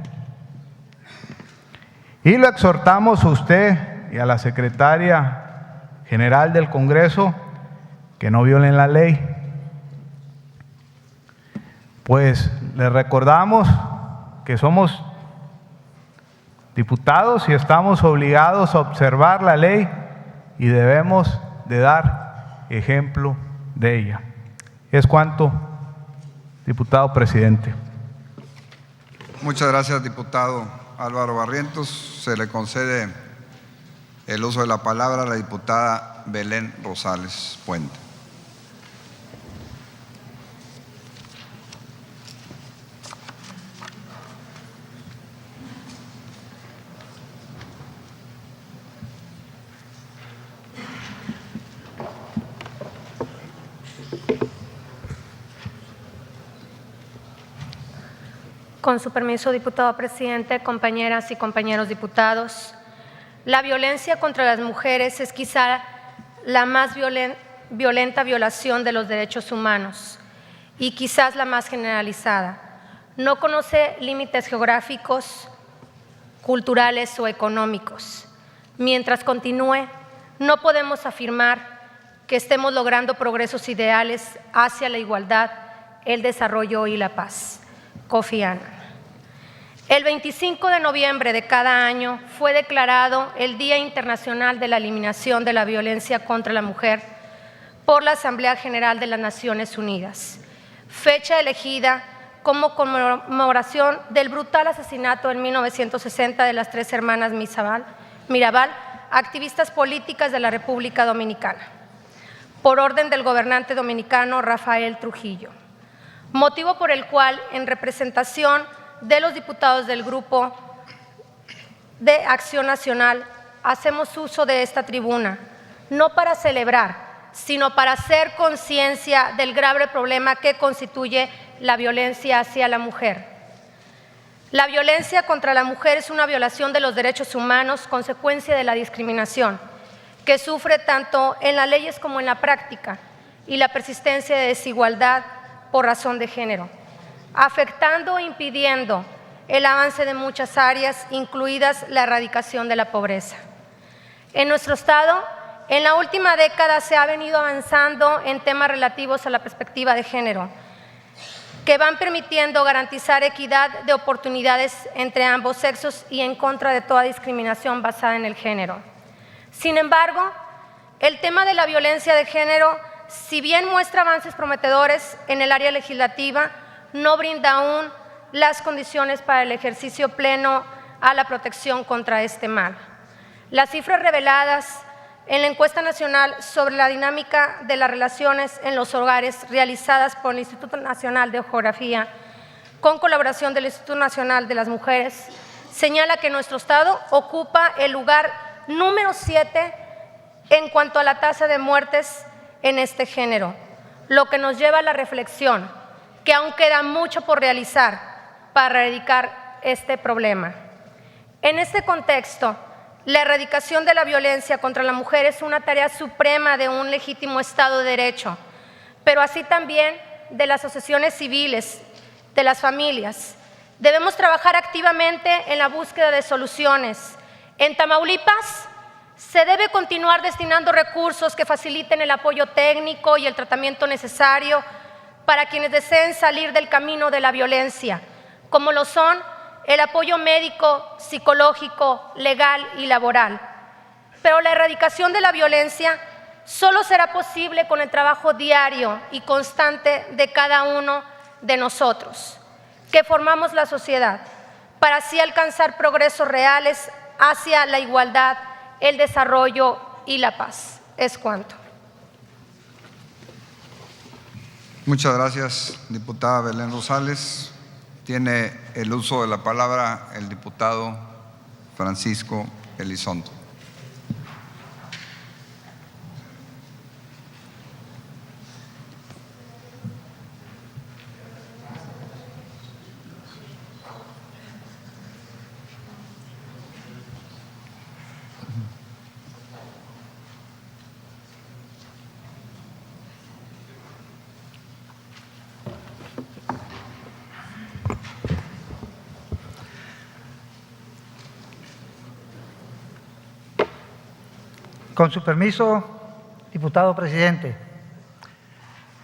Y lo exhortamos a usted y a la secretaria general del Congreso que no violen la ley. Pues le recordamos que somos diputados y estamos obligados a observar la ley y debemos de dar ejemplo de ella. Es cuanto, diputado presidente. Muchas gracias, diputado Álvaro Barrientos. Se le concede el uso de la palabra a la diputada Belén Rosales Puente. Con su permiso, diputado presidente, compañeras y compañeros diputados, la violencia contra las mujeres es quizá la más violenta violación de los derechos humanos y quizás la más generalizada. No conoce límites geográficos, culturales o económicos. Mientras continúe, no podemos afirmar que estemos logrando progresos ideales hacia la igualdad, el desarrollo y la paz. Kofi Annan. El 25 de noviembre de cada año fue declarado el Día Internacional de la Eliminación de la Violencia contra la Mujer por la Asamblea General de las Naciones Unidas, fecha elegida como conmemoración del brutal asesinato en 1960 de las 3 hermanas Mirabal, activistas políticas de la República Dominicana, por orden del gobernante dominicano Rafael Trujillo. motivo por el cual, en representación de los diputados del Grupo de Acción Nacional, hacemos uso de esta tribuna, no para celebrar, sino para hacer conciencia del grave problema que constituye la violencia hacia la mujer. La violencia contra la mujer es una violación de los derechos humanos, consecuencia de la discriminación, que sufre tanto en las leyes como en la práctica, y la persistencia de desigualdad por razón de género, afectando e impidiendo el avance de muchas áreas, incluidas la erradicación de la pobreza. En nuestro Estado, en la última década se ha venido avanzando en temas relativos a la perspectiva de género, que van permitiendo garantizar equidad de oportunidades entre ambos sexos y en contra de toda discriminación basada en el género. Sin embargo, el tema de la violencia de género, si bien muestra avances prometedores en el área legislativa, no brinda aún las condiciones para el ejercicio pleno a la protección contra este mal. Las cifras reveladas en la encuesta nacional sobre la dinámica de las relaciones en los hogares realizadas por el Instituto Nacional de Geografía, con colaboración del Instituto Nacional de las Mujeres, señala que nuestro Estado ocupa el lugar número 7 en cuanto a la tasa de muertes en este género, lo que nos lleva a la reflexión que aún queda mucho por realizar para erradicar este problema. En este contexto, la erradicación de la violencia contra la mujer es una tarea suprema de un legítimo Estado de Derecho, pero así también de las asociaciones civiles, de las familias. Debemos trabajar activamente en la búsqueda de soluciones. En Tamaulipas se debe continuar destinando recursos que faciliten el apoyo técnico y el tratamiento necesario para quienes deseen salir del camino de la violencia, como lo son el apoyo médico, psicológico, legal y laboral. Pero la erradicación de la violencia solo será posible con el trabajo diario y constante de cada uno de nosotros, que formamos la sociedad, para así alcanzar progresos reales hacia la igualdad, el desarrollo y la paz. Es cuanto. Muchas gracias, diputada Belén Rosales. Tiene el uso de la palabra el diputado Francisco Elizondo. Con su permiso, diputado presidente,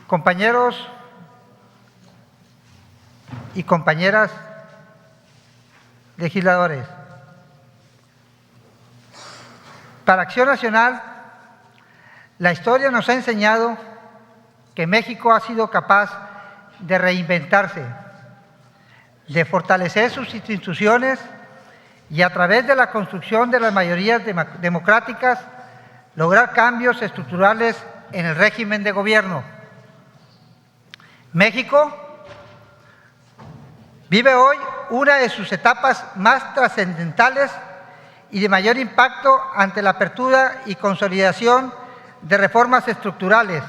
compañeros y compañeras legisladores, para Acción Nacional, la historia nos ha enseñado que México ha sido capaz de reinventarse, de fortalecer sus instituciones y a través de la construcción de las mayorías democráticas lograr cambios estructurales en el régimen de gobierno. México vive hoy una de sus etapas más trascendentales y de mayor impacto ante la apertura y consolidación de reformas estructurales,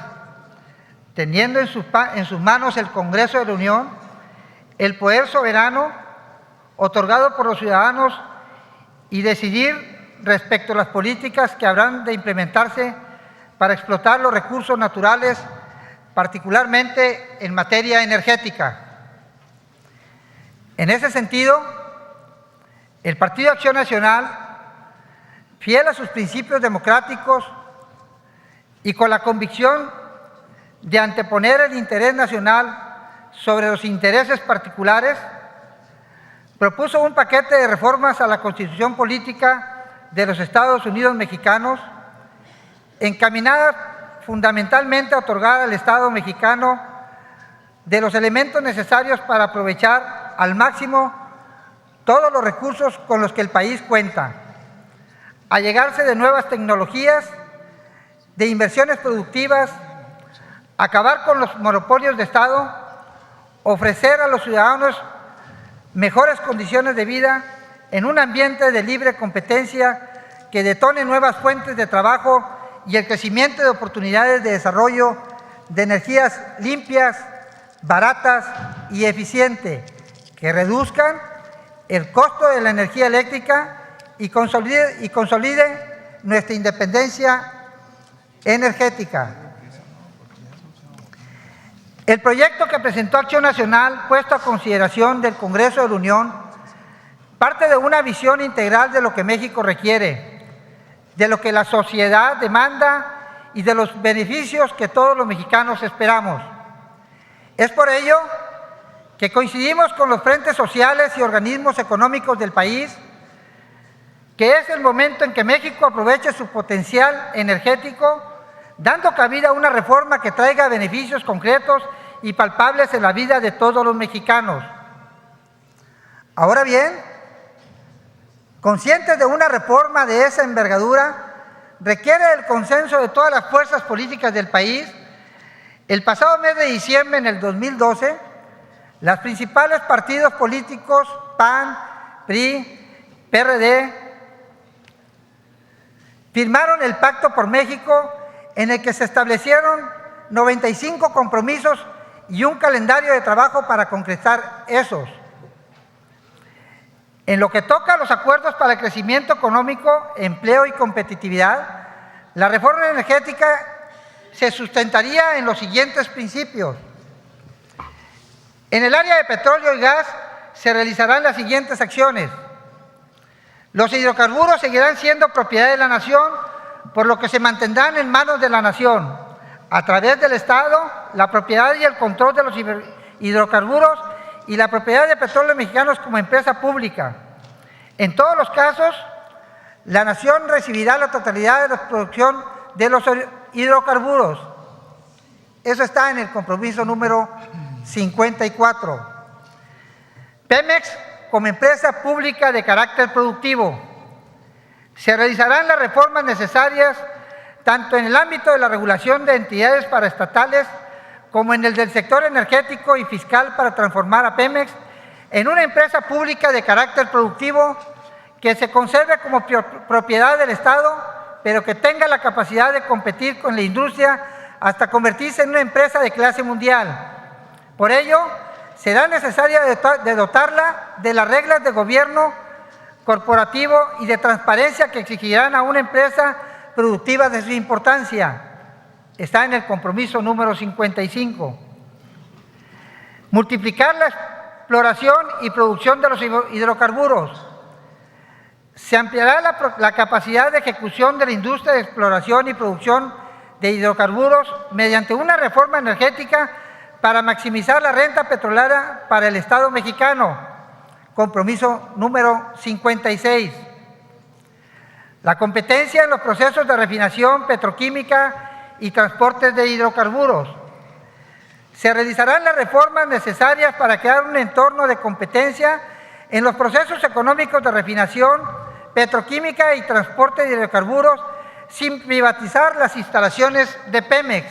teniendo en sus manos el Congreso de la Unión, el poder soberano otorgado por los ciudadanos y decidir respecto a las políticas que habrán de implementarse para explotar los recursos naturales, particularmente en materia energética. En ese sentido, el Partido Acción Nacional, fiel a sus principios democráticos y con la convicción de anteponer el interés nacional sobre los intereses particulares, propuso un paquete de reformas a la Constitución Política de los Estados Unidos Mexicanos, encaminada fundamentalmente a otorgar al Estado mexicano de los elementos necesarios para aprovechar al máximo todos los recursos con los que el país cuenta, allegarse de nuevas tecnologías, de inversiones productivas, acabar con los monopolios de Estado, ofrecer a los ciudadanos mejores condiciones de vida en un ambiente de libre competencia que detone nuevas fuentes de trabajo y el crecimiento de oportunidades de desarrollo de energías limpias, baratas y eficientes, que reduzcan el costo de la energía eléctrica y consolide nuestra independencia energética. El proyecto que presentó Acción Nacional, puesto a consideración del Congreso de la Unión, parte de una visión integral de lo que México requiere, de lo que la sociedad demanda y de los beneficios que todos los mexicanos esperamos. Es por ello que coincidimos con los frentes sociales y organismos económicos del país, que es el momento en que México aproveche su potencial energético, dando cabida a una reforma que traiga beneficios concretos y palpables en la vida de todos los mexicanos. Ahora bien, conscientes de una reforma de esa envergadura, requiere el consenso de todas las fuerzas políticas del país. El pasado mes de diciembre, en el 2012, los principales partidos políticos, PAN, PRI, PRD, firmaron el Pacto por México, en el que se establecieron 95 compromisos y un calendario de trabajo para concretar esos. En lo que toca a los acuerdos para el crecimiento económico, empleo y competitividad, la reforma energética se sustentaría en los siguientes principios. En el área de petróleo y gas se realizarán las siguientes acciones. Los hidrocarburos seguirán siendo propiedad de la nación, por lo que se mantendrán en manos de la nación. A través del Estado, la propiedad y el control de los hidrocarburos y la propiedad de Petróleos Mexicanos como empresa pública. En todos los casos, la nación recibirá la totalidad de la producción de los hidrocarburos. Eso está en el compromiso número 54. Pemex como empresa pública de carácter productivo. Se realizarán las reformas necesarias tanto en el ámbito de la regulación de entidades paraestatales como en el del sector energético y fiscal para transformar a Pemex en una empresa pública de carácter productivo que se conserve como propiedad del Estado, pero que tenga la capacidad de competir con la industria hasta convertirse en una empresa de clase mundial. Por ello, será necesario dotarla de las reglas de gobierno corporativo y de transparencia que exigirán a una empresa productiva de su importancia. Está en el compromiso número 55. Multiplicar la exploración y producción de los hidrocarburos. Se ampliará la capacidad de ejecución de la industria de exploración y producción de hidrocarburos mediante una reforma energética para maximizar la renta petrolera para el Estado mexicano. Compromiso número 56. La competencia en los procesos de refinación petroquímica y transportes de hidrocarburos. Se realizarán las reformas necesarias para crear un entorno de competencia en los procesos económicos de refinación petroquímica y transporte de hidrocarburos sin privatizar las instalaciones de Pemex.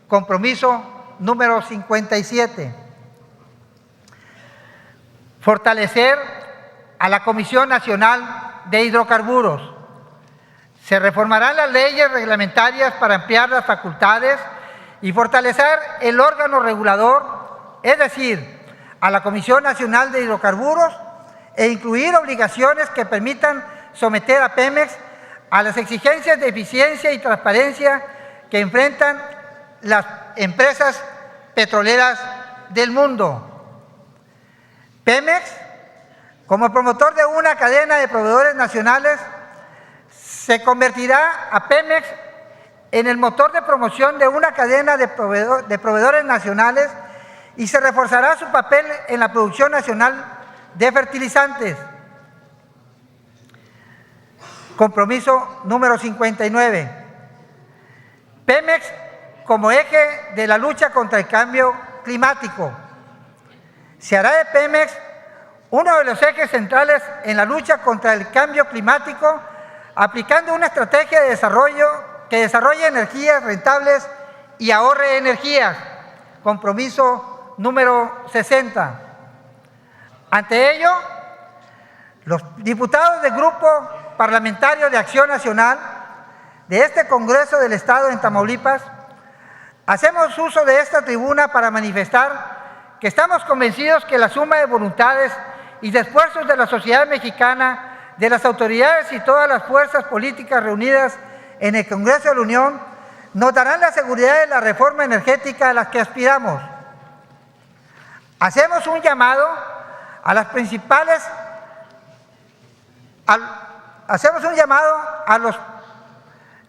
Compromiso número 57. Fortalecer a la Comisión Nacional de Hidrocarburos. Se reformarán las leyes reglamentarias para ampliar las facultades y fortalecer el órgano regulador, es decir, a la Comisión Nacional de Hidrocarburos, e incluir obligaciones que permitan someter a Pemex a las exigencias de eficiencia y transparencia que enfrentan las empresas petroleras del mundo. Pemex, como promotor de una cadena de proveedores nacionales, se convertirá a Pemex en el motor de promoción de una cadena de proveedores nacionales y se reforzará su papel en la producción nacional de fertilizantes. Compromiso número 59. Pemex como eje de la lucha contra el cambio climático. Se hará de Pemex uno de los ejes centrales en la lucha contra el cambio climático, aplicando una estrategia de desarrollo que desarrolle energías rentables y ahorre energías. Compromiso número 60. Ante ello, los diputados del Grupo Parlamentario de Acción Nacional de este Congreso del Estado en Tamaulipas hacemos uso de esta tribuna para manifestar que estamos convencidos que la suma de voluntades y de esfuerzos de la sociedad mexicana, de las autoridades y todas las fuerzas políticas reunidas en el Congreso de la Unión nos darán la seguridad de la reforma energética a la que aspiramos. Hacemos un llamado a las principales, a los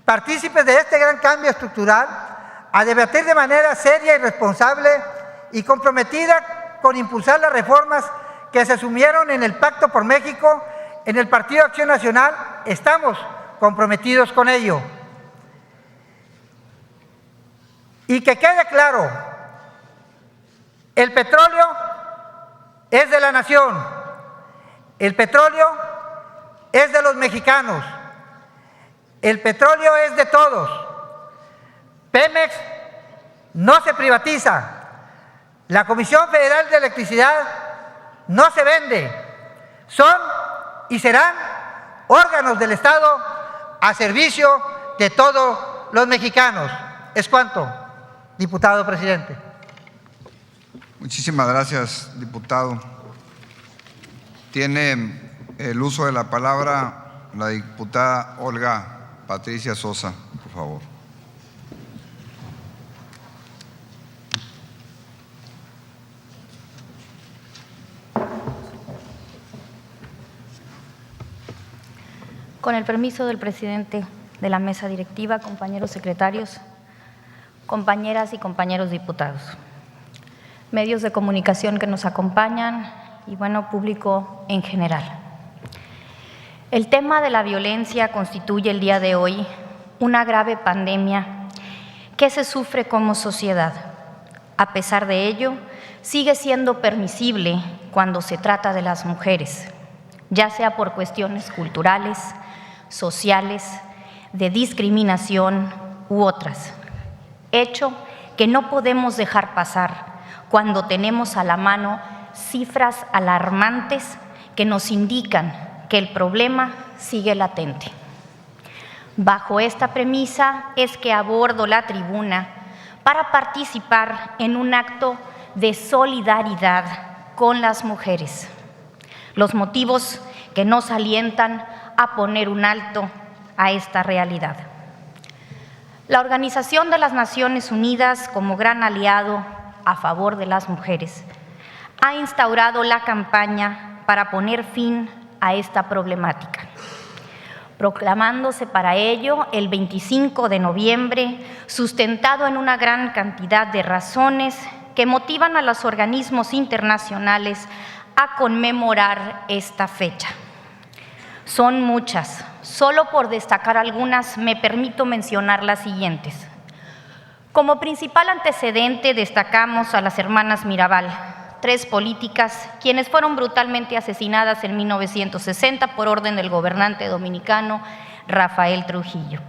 partícipes de este gran cambio estructural a debatir de manera seria y responsable y comprometida con impulsar las reformas que se asumieron en el Pacto por México. En el Partido Acción Nacional estamos comprometidos con ello. Y que quede claro, el petróleo es de la nación, el petróleo es de los mexicanos, el petróleo es de todos. Pemex no se privatiza, la Comisión Federal de Electricidad no se vende, son y serán órganos del Estado a servicio de todos los mexicanos. Es cuanto, diputado presidente. Muchísimas gracias, diputado. Tiene el uso de la palabra la diputada Olga Patricia Sosa, por favor. Con el permiso del presidente de la mesa directiva, compañeros secretarios, compañeras y compañeros diputados, medios de comunicación que nos acompañan y público en general. El tema de la violencia constituye el día de hoy una grave pandemia que se sufre como sociedad. A pesar de ello, sigue siendo permisible cuando se trata de las mujeres, ya sea por cuestiones culturales, sociales, de discriminación u otras. Hecho que no podemos dejar pasar cuando tenemos a la mano cifras alarmantes que nos indican que el problema sigue latente. Bajo esta premisa es que abordo la tribuna para participar en un acto de solidaridad con las mujeres. Los motivos que nos alientan a poner un alto a esta realidad. La Organización de las Naciones Unidas, como gran aliado a favor de las mujeres, ha instaurado la campaña para poner fin a esta problemática, proclamándose para ello el 25 de noviembre, sustentado en una gran cantidad de razones que motivan a los organismos internacionales a conmemorar esta fecha. Son muchas. Solo por destacar algunas, me permito mencionar las siguientes. Como principal antecedente, destacamos a las hermanas Mirabal, 3 políticas, quienes fueron brutalmente asesinadas en 1960 por orden del gobernante dominicano Rafael Trujillo.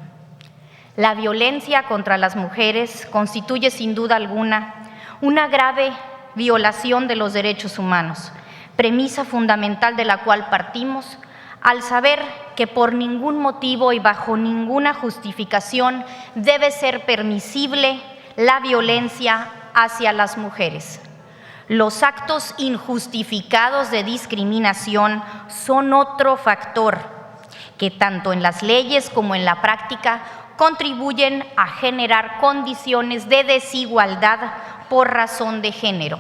La violencia contra las mujeres constituye sin duda alguna una grave violación de los derechos humanos, premisa fundamental de la cual partimos al saber que por ningún motivo y bajo ninguna justificación debe ser permisible la violencia hacia las mujeres. Los actos injustificados de discriminación son otro factor que tanto en las leyes como en la práctica contribuyen a generar condiciones de desigualdad por razón de género.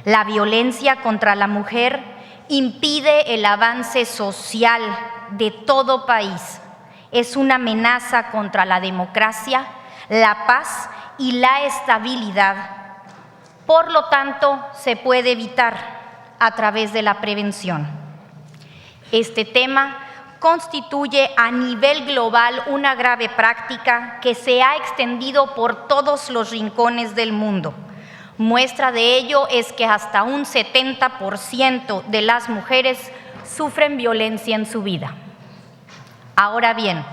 La violencia contra la mujer impide el avance social de todo país. Es una amenaza contra la democracia, la paz y la estabilidad. Por lo tanto, se puede evitar a través de la prevención. Este tema constituye a nivel global una grave práctica que se ha extendido por todos los rincones del mundo. Muestra de ello es que hasta un 70% de las mujeres sufren violencia en su vida. Ahora bien,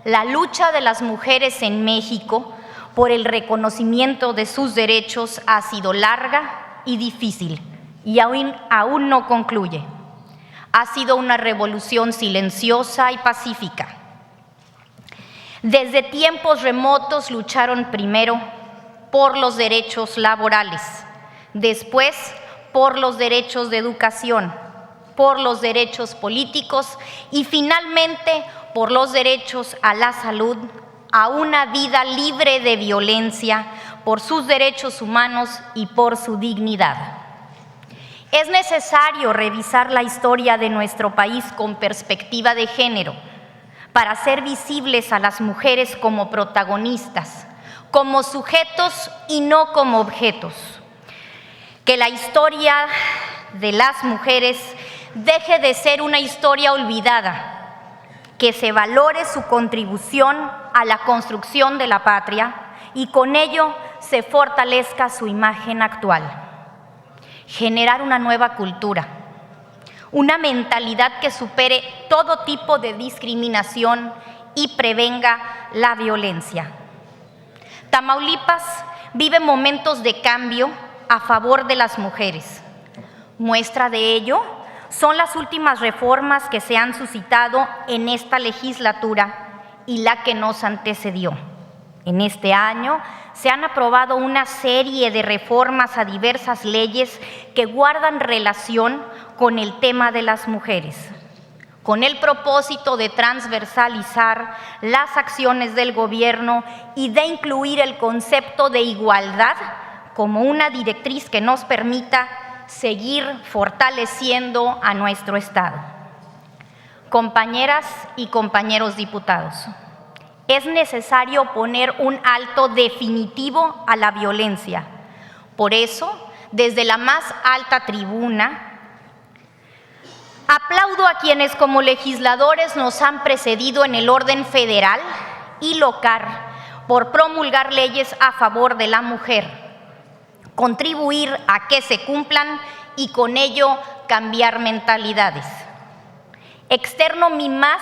la lucha de las mujeres en México por el reconocimiento de sus derechos ha sido larga, y difícil, y aún no concluye. Ha sido una revolución silenciosa y pacífica. Desde tiempos remotos lucharon primero por los derechos laborales, después por los derechos de educación, por los derechos políticos y finalmente por los derechos a la salud, a una vida libre de violencia, por sus derechos humanos y por su dignidad. Es necesario revisar la historia de nuestro país con perspectiva de género para hacer visibles a las mujeres como protagonistas, como sujetos y no como objetos. Que la historia de las mujeres deje de ser una historia olvidada, que se valore su contribución a la construcción de la patria y con ello se fortalezca su imagen actual. Generar una nueva cultura, una mentalidad que supere todo tipo de discriminación y prevenga la violencia. Tamaulipas vive momentos de cambio a favor de las mujeres. Muestra de ello son las últimas reformas que se han suscitado en esta legislatura y la que nos antecedió. En este año se han aprobado una serie de reformas a diversas leyes que guardan relación con el tema de las mujeres, con el propósito de transversalizar las acciones del gobierno y de incluir el concepto de igualdad como una directriz que nos permita seguir fortaleciendo a nuestro Estado. Compañeras y compañeros diputados, es necesario poner un alto definitivo a la violencia. Por eso, desde la más alta tribuna, aplaudo a quienes como legisladores nos han precedido en el orden federal y local por promulgar leyes a favor de la mujer, contribuir a que se cumplan y con ello cambiar mentalidades. Externo mi más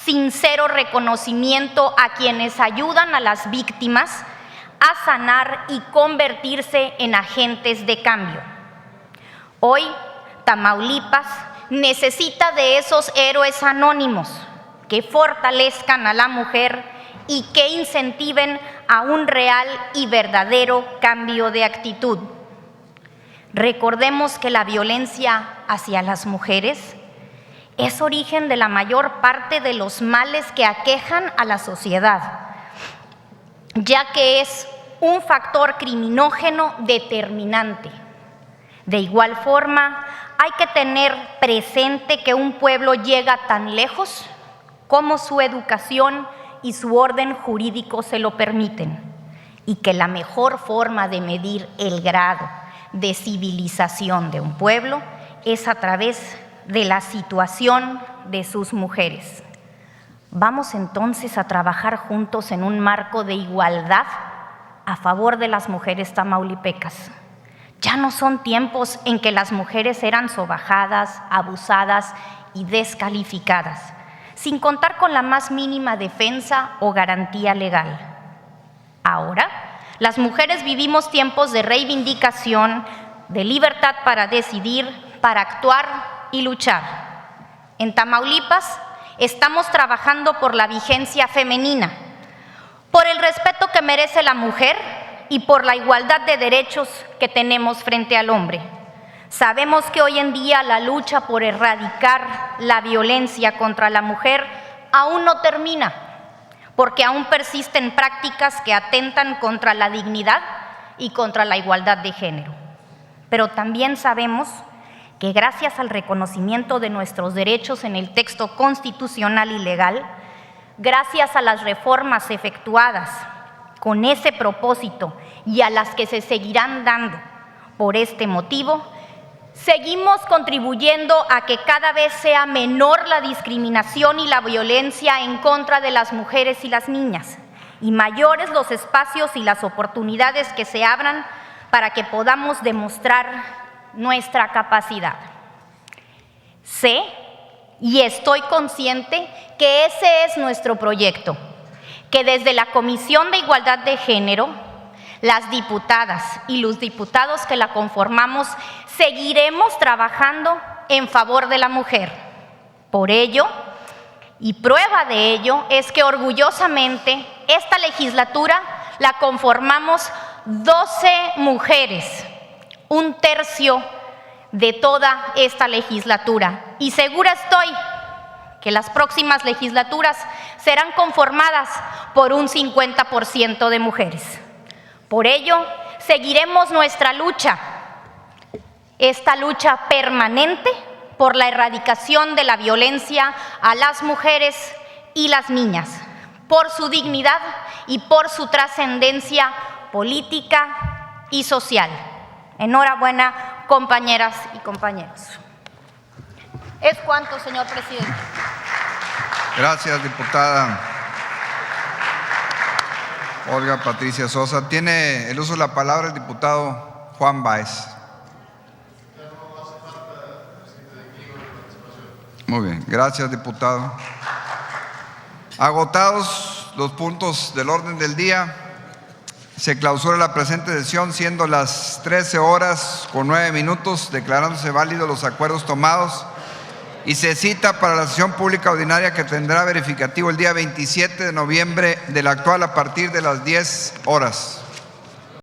sincero reconocimiento a quienes ayudan a las víctimas a sanar y convertirse en agentes de cambio. Hoy, Tamaulipas necesita de esos héroes anónimos que fortalezcan a la mujer y que incentiven a un real y verdadero cambio de actitud. Recordemos que la violencia hacia las mujeres es origen de la mayor parte de los males que aquejan a la sociedad, ya que es un factor criminógeno determinante. De igual forma, hay que tener presente que un pueblo llega tan lejos como su educación y su orden jurídico se lo permiten, y que la mejor forma de medir el grado de civilización de un pueblo es a través de la situación de sus mujeres. Vamos entonces a trabajar juntos en un marco de igualdad a favor de las mujeres tamaulipecas. Ya no son tiempos en que las mujeres eran sobajadas, abusadas y descalificadas, sin contar con la más mínima defensa o garantía legal. Ahora, las mujeres vivimos tiempos de reivindicación, de libertad para decidir, para actuar y luchar. En Tamaulipas estamos trabajando por la vigencia femenina, por el respeto que merece la mujer y por la igualdad de derechos que tenemos frente al hombre. Sabemos que hoy en día la lucha por erradicar la violencia contra la mujer aún no termina, porque aún persisten prácticas que atentan contra la dignidad y contra la igualdad de género. Pero también sabemos que gracias al reconocimiento de nuestros derechos en el texto constitucional y legal, gracias a las reformas efectuadas con ese propósito y a las que se seguirán dando por este motivo, seguimos contribuyendo a que cada vez sea menor la discriminación y la violencia en contra de las mujeres y las niñas, y mayores los espacios y las oportunidades que se abran para que podamos demostrar nuestra capacidad. Sé y estoy consciente que ese es nuestro proyecto, que desde la Comisión de Igualdad de Género, las diputadas y los diputados que la conformamos seguiremos trabajando en favor de la mujer. Por ello, y prueba de ello, es que orgullosamente esta legislatura la conformamos 12 mujeres, un tercio de toda esta legislatura. Y segura estoy que las próximas legislaturas serán conformadas por un 50% de mujeres. Por ello, seguiremos nuestra lucha, esta lucha permanente por la erradicación de la violencia a las mujeres y las niñas, por su dignidad y por su trascendencia política y social. Enhorabuena, compañeras y compañeros. Es cuanto, señor presidente. Gracias, diputada Olga Patricia Sosa. Tiene el uso de la palabra el diputado Juan Báez. Muy bien, gracias, diputado. Agotados los puntos del orden del día, se clausura la presente sesión, siendo las 13:09, declarándose válidos los acuerdos tomados, y se cita para la sesión pública ordinaria que tendrá verificativo el día 27 de noviembre del actual a partir de las 10 horas.